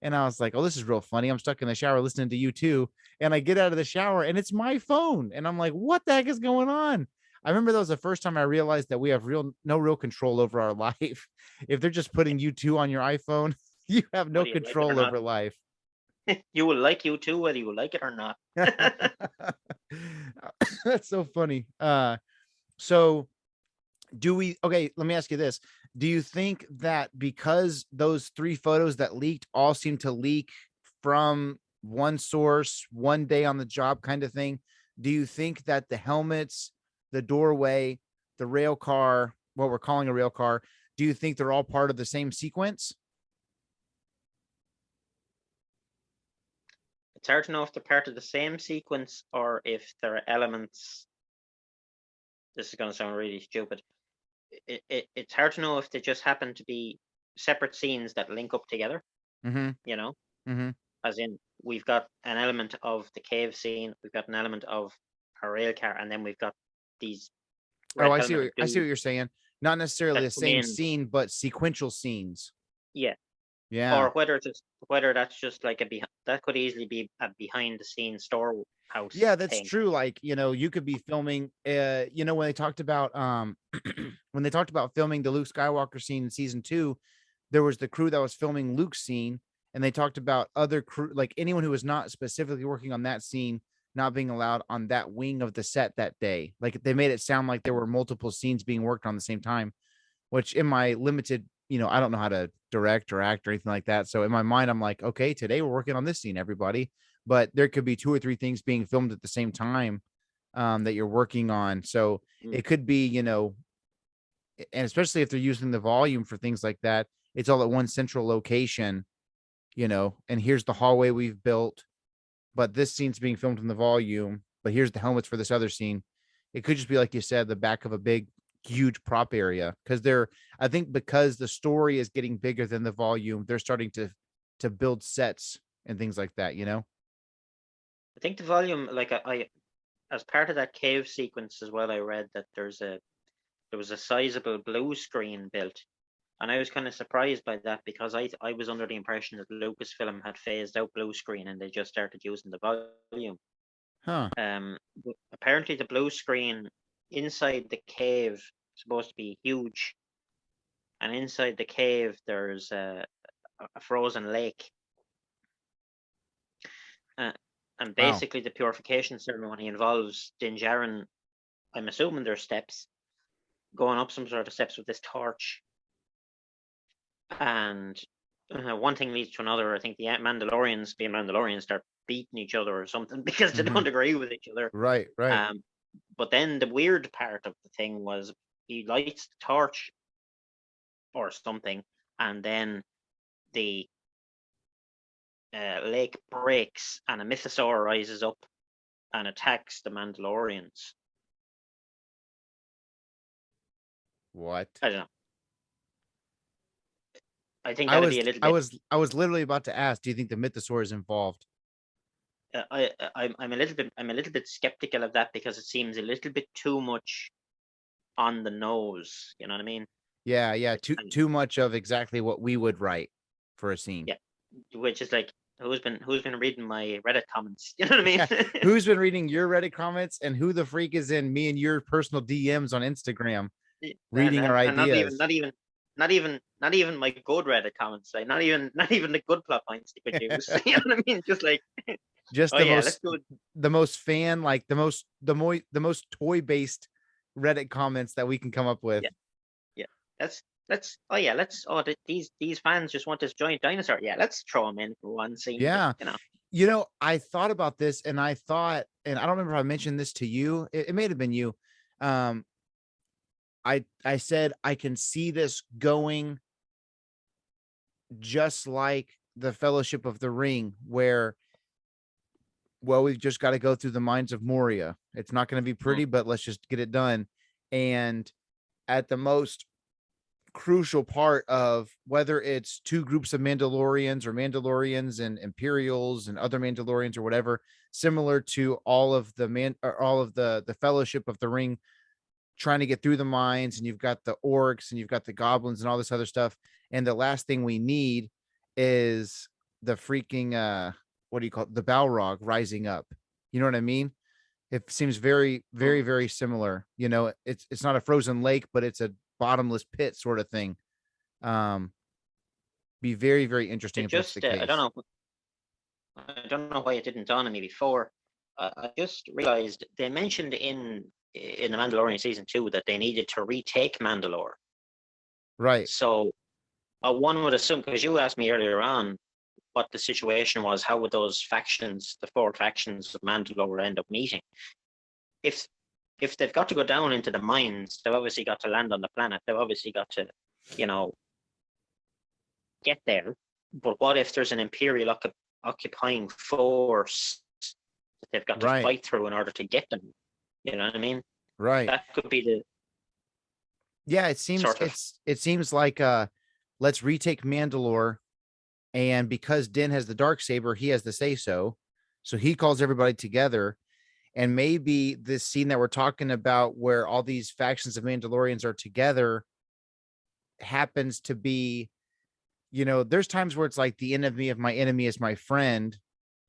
C: And I was like, oh, this is real funny. I'm stuck in the shower listening to U2. And I get out of the shower and it's my phone. And I'm like, what the heck is going on? I remember that was the first time I realized that we have no real control over our life. If they're just putting U2 on your iPhone, you have no control over life.
D: You will like U2 whether you like it or not.
C: That's so funny. So okay, let me ask you this. Do you think that because those 3 photos that leaked all seem to leak from one source, one day on the job kind of thing, do you think that the helmets, the doorway, the rail car, what we're calling a rail car, do you think they're all part of the same sequence?
D: It's hard to know if they're part of the same sequence or if there are elements. This is going to sound really stupid. It's hard to know if they just happen to be separate scenes that link up together. As in, we've got an element of the cave scene, we've got an element of a rail car, and then we've got these.
C: I see what you're saying. Not necessarily the same scene, but sequential scenes.
D: Yeah. Or whether that's just like that could easily be a behind the scenes storehouse.
C: Yeah, that's true. Like, you could be filming, when they talked about filming the Luke Skywalker scene in season 2, there was the crew that was filming Luke's scene, and they talked about other crew, like anyone who was not specifically working on that scene not being allowed on that wing of the set that day. Like, they made it sound like there were multiple scenes being worked on the same time, which in my limited, I don't know how to direct or act or anything like that. So in my mind, I'm like, okay, today we're working on this scene, everybody. But there could be 2 or 3 things being filmed at the same time that you're working on. So it could be, and especially if they're using the volume for things like that, it's all at one central location, and here's the hallway we've built, but this scene's being filmed in the volume, but here's the helmets for this other scene. It could just be, like you said, the back of a big, huge prop area, because I think because the story is getting bigger than the volume, they're starting to build sets and things like that.
D: I think the volume, like I as part of that cave sequence as well, I read that there was a sizable blue screen built, and I was kind of surprised by that because I was under the impression that Lucasfilm had phased out blue screen and they just started using the volume.
C: Huh.
D: But apparently the blue screen inside the cave is supposed to be huge, and inside the cave there's a frozen lake. And basically the purification ceremony involves Din Djarin, I'm assuming there's steps, going up some sort of steps with this torch. And one thing leads to another. I think the Mandalorians, being Mandalorians, start beating each other or something because they don't agree with each other.
C: Right.
D: But then the weird part of the thing was he lights the torch or something, and then the lake breaks and a mythosaur rises up and attacks the Mandalorians.
C: What?
D: I don't know. I think that'd be a little bit.
C: I was literally about to ask, do you think the mythosaur is involved?
D: I'm a little bit skeptical of that because it seems a little bit too much on the nose. You know what I mean?
C: Yeah. Too much of exactly what we would write for a scene.
D: Yeah, which is like, who's been reading my Reddit comments? You know what I mean?
C: Yeah. Who's been reading your Reddit comments, and who the freak is in me and your personal DMs on Instagram reading our ideas?
D: Not even my good Reddit comments. Like not even the good plot points you could use. You know what I mean? Just like
C: just the most fan, like the most toy based Reddit comments that we can come up with.
D: Yeah. These fans just want this giant dinosaur. Yeah, let's throw them in for one scene.
C: Yeah.
D: But,
C: I thought about this, and I thought, and I don't remember if I mentioned this to you. It may have been you. I said I can see this going just like the Fellowship of the Ring, where, well, we've just got to go through the mines of Moria. It's not going to be pretty, but let's just get it done. And at the most crucial part of whether it's two groups of Mandalorians or Mandalorians and Imperials and other Mandalorians or whatever, similar to all of the Fellowship of the Ring, trying to get through the mines, and you've got the orcs and you've got the goblins and all this other stuff. And the last thing we need is the freaking, what do you call it? The Balrog rising up. You know what I mean? It seems very, very, very similar. It's not a frozen lake, but it's a bottomless pit sort of thing. Be very, very interesting.
D: I don't know why it didn't dawn on me before. I just realized they mentioned in the Mandalorian season 2 that they needed to retake Mandalore.
C: Right.
D: So one would assume, because you asked me earlier on what the situation was, how would those factions, the 4 factions of Mandalore, end up meeting? If they've got to go down into the mines, they've obviously got to land on the planet. They've obviously got to, get there. But what if there's an Imperial occupying force that they've got to fight through in order to get them? You know what I mean?
C: Right.
D: That could be the.
C: Yeah, it seems it seems like let's retake Mandalore, and because Din has the Darksaber, he has the say so. So he calls everybody together, and maybe this scene that we're talking about, where all these factions of Mandalorians are together, happens to be, there's times where it's like the enemy of my enemy is my friend,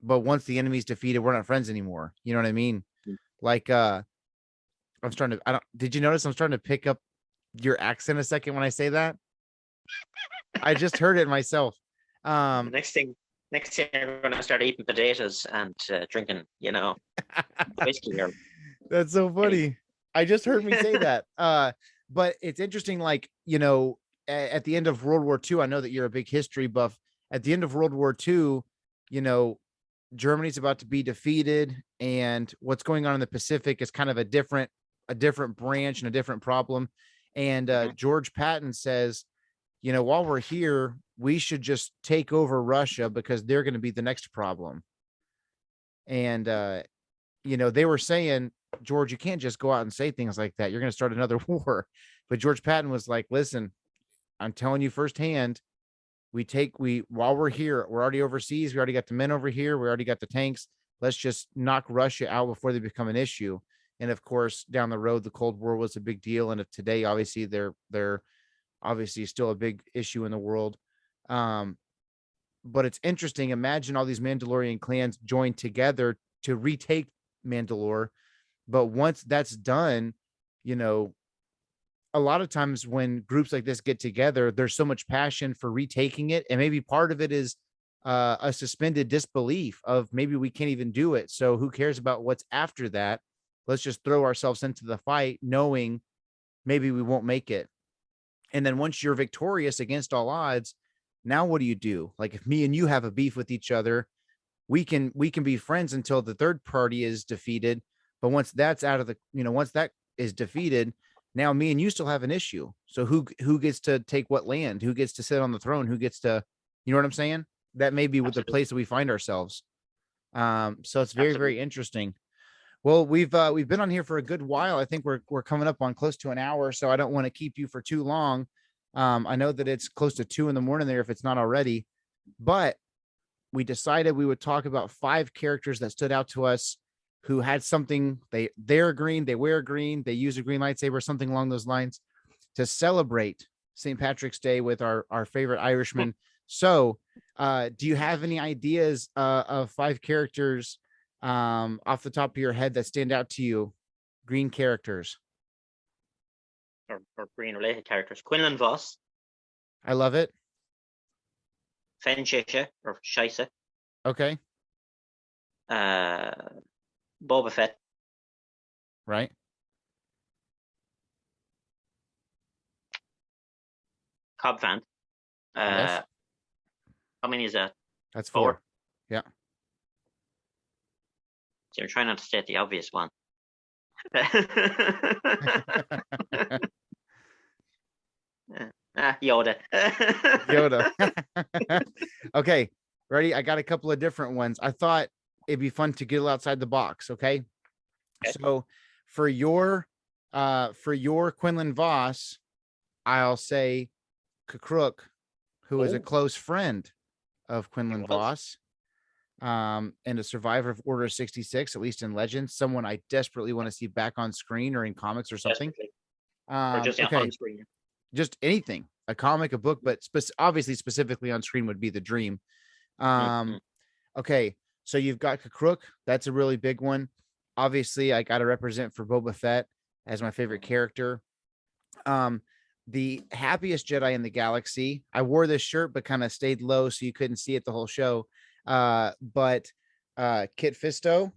C: but once the enemy's defeated, we're not friends anymore. You know what I mean? Like, did you notice I'm starting to pick up your accent a second when I say that? I just heard it myself.
D: Next thing I'm going to start eating potatoes and drinking, whiskey.
C: That's so funny. I just heard me say that. But it's interesting, like, at the end of World War II, I know that you're a big history buff. At the end of World War II, Germany's about to be defeated, and what's going on in the Pacific is kind of a different branch and a different problem. And George Patton says, while we're here, we should just take over Russia because they're going to be the next problem. And they were saying, George, you can't just go out and say things like that. You're going to start another war. But George Patton was like, listen, I'm telling you firsthand, while we're here, we're already overseas. We already got the men over here. We already got the tanks. let's just knock Russia out before they become an issue. And of course, down the road, the Cold War was a big deal. And if today, obviously, they're obviously still a big issue in the world. But it's interesting. Imagine all these Mandalorian clans join together to retake Mandalore. But once that's done, you know, a lot of times when groups like this get together, there's so much passion for retaking it. And maybe part of it is a suspended disbelief of maybe we can't even do it. So who cares about what's after that? Let's just throw ourselves into the fight, knowing maybe we won't make it. And then once you're victorious against all odds, now what do you do? Like if me and you have a beef with each other, we can be friends until the third party is defeated. But once that's out of the, once that is defeated, now me and you still have an issue. So who gets to take what land? Who gets to sit on the throne? Who gets to, you know what I'm saying? That may be with the place that we find ourselves. So it's very, very interesting. Well, we've been on here for a good while. I think we're coming up on close to an hour, so I don't want to keep you for too long. I know that it's close to 2 a.m. there if it's not already, but we decided we would talk about 5 characters that stood out to us who had something. They're green, they wear green, they use a green lightsaber, something along those lines, to celebrate St. Patrick's Day with our favorite Irishman. So, do you have any ideas of 5 characters off the top of your head that stand out to you? Green characters
D: or green related characters. Quinlan Voss.
C: I love it.
D: Fen Shisha or Shisa.
C: Okay.
D: Boba Fett.
C: Right.
D: Cobb Vanth.
C: Yes.
D: How many is that?
C: That's 4. Yeah.
D: So you're trying not to state the obvious one. Yoda.
C: Yoda. Okay, ready? I got a couple of different ones. I thought it'd be fun to get outside the box. Okay. So for your Quinlan Voss, I'll say Kakruk, who is a close friend of Quinlan Voss, and a survivor of Order 66, at least in Legends, someone I desperately want to see back on screen or in comics or something.
D: Or just on screen.
C: Just anything, a comic, a book, but obviously specifically on screen would be the dream. Okay, so you've got Kakruk. That's a really big one. Obviously, I got to represent for Boba Fett as my favorite character. The happiest Jedi in the galaxy. I wore this shirt, but kind of stayed low, so you couldn't see it the whole show. But Kit Fisto.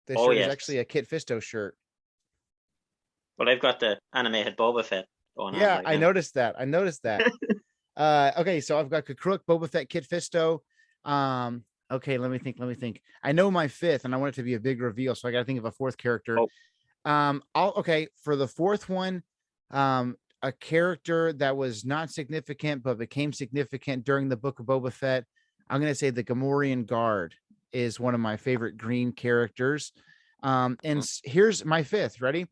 C: This shirt is actually a Kit Fisto shirt.
D: Well, I've got the animated Boba Fett going on.
C: Yeah, I noticed that. Okay, so I've got Kakruk, Boba Fett, Kit Fisto. Okay, let me think. I know my 5th, and I want it to be a big reveal, so I got to think of a 4th character. For the 4th one, a character that was not significant but became significant during the Book of Boba Fett. I'm going to say the Gamorrean Guard is one of my favorite green characters. And here's my 5th. Ready?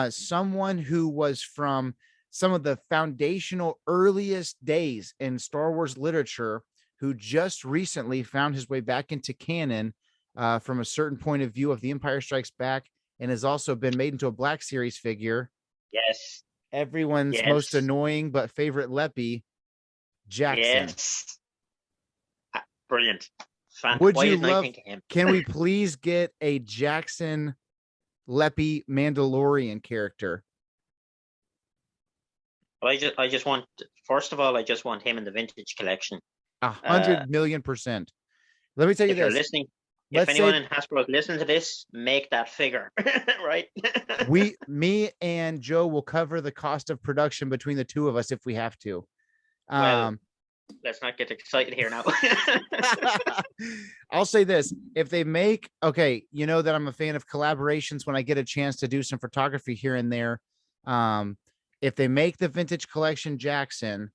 C: Someone who was from some of the foundational earliest days in Star Wars literature, who just recently found his way back into canon from a certain point of view of The Empire Strikes Back, and has also been made into a Black Series figure.
D: Yes.
C: Everyone's most annoying but favorite Leppy, Jackson.
D: Yes. Brilliant.
C: Would you love? Can we please get a Jackson Leppy Mandalorian character?
D: Well, I just want, first of all, I just want him in the vintage collection.
C: 100,000,000%. Let me tell you this.
D: If you're listening, if anyone in Hasbro is listening to this, make that figure, right?
C: Me and Joe will cover the cost of production between the two of us if we have to.
D: Let's not get excited here now.
C: I'll say this. If they make, you know that I'm a fan of collaborations when I get a chance to do some photography here and there. If they make the vintage collection Jackson,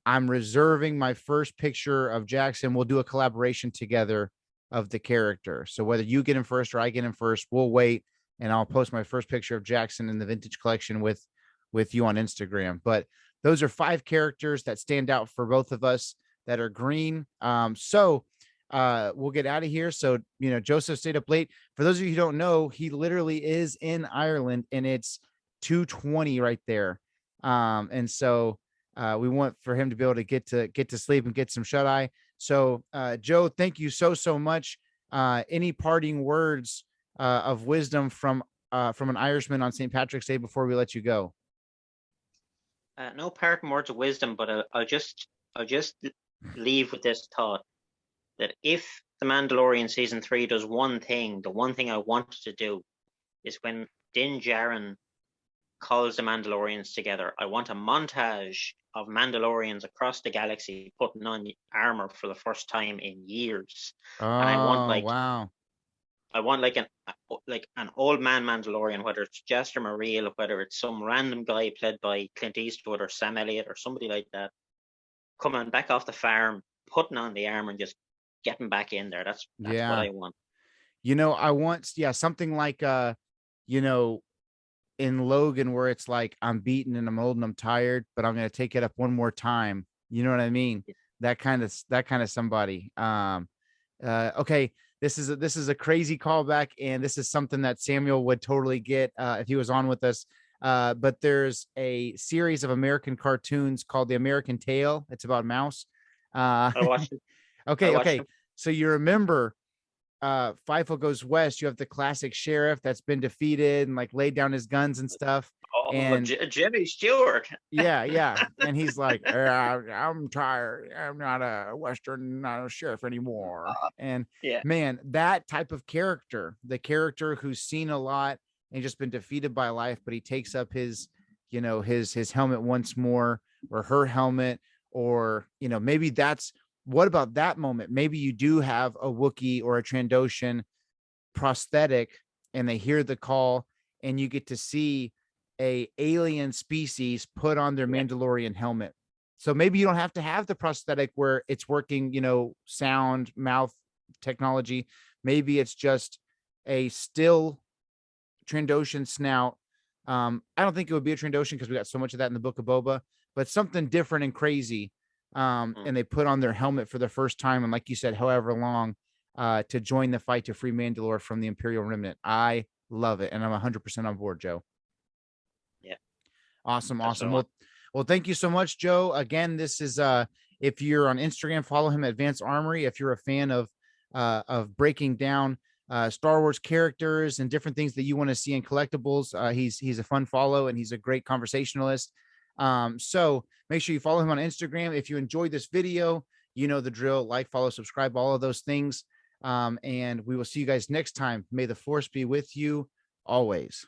C: I'm reserving my first picture of Jackson. We'll do a collaboration together of the character. So whether you get him first or I get him first, we'll wait, and I'll post my first picture of Jackson in the vintage collection with you on Instagram. But those are 5 characters that stand out for both of us that are green. So we'll get out of here. So, Joseph stayed up late. For those of you who don't know, he literally is in Ireland, and it's 2:20 right there. And so we want for him to be able to get to sleep and get some shut eye. So, Joe, thank you so much. Any parting words of wisdom from an Irishman on St. Patrick's Day before we let you go?
D: No parting words of wisdom, but I'll just leave with this thought that if The Mandalorian season 3 does one thing, the one thing I want to do is when Din Djarin calls the Mandalorians together, I want a montage of Mandalorians across the galaxy putting on armor for the first time in years.
C: Oh,
D: and I want
C: wow.
D: I want like an old man Mandalorian, whether it's Jester Mareel, whether it's some random guy played by Clint Eastwood or Sam Elliott or somebody like that, coming back off the farm, putting on the armor and just getting back in there. That's what I want.
C: I want, something like in Logan, where it's like, I'm beaten and I'm old and I'm tired, but I'm going to take it up one more time. You know what I mean? That kind of somebody. Okay. This is a crazy callback, and this is something that Samuel would totally get if he was on with us. But there's a series of American cartoons called The American Tale. It's about mouse.
D: I watched it.
C: Okay. So you remember FIFO Goes West, you have the classic sheriff that's been defeated and like laid down his guns and stuff.
D: Oh,
C: and
D: Jimmy Stewart.
C: yeah. And he's like, I'm tired. I'm not a Western sheriff anymore. And man, that type of character, the character who's seen a lot and just been defeated by life, but he takes up his helmet once more, or her helmet, or, maybe that's, what about that moment? Maybe you do have a Wookiee or a Trandoshan prosthetic, and they hear the call, and you get to see a alien species put on their Mandalorian helmet. So maybe you don't have to have the prosthetic where it's working, sound, mouth technology. Maybe it's just a still Trandoshan snout. I don't think it would be a Trandoshan because we got so much of that in the Book of Boba, but something different and crazy. And they put on their helmet for the first time, and like you said, however long, to join the fight to free Mandalore from the Imperial Remnant. I love it, and I'm 100% on board, Joe.
D: Yeah.
C: Awesome. Well, thank you so much, Joe. Again, this is if you're on Instagram, follow him at Advanced Armory. If you're a fan of breaking down Star Wars characters and different things that you want to see in collectibles, he's a fun follow, and he's a great conversationalist. So make sure you follow him on Instagram. If you enjoyed this video, you know the drill: like, follow, subscribe, all of those things. And we will see you guys next time. May the Force be with you always.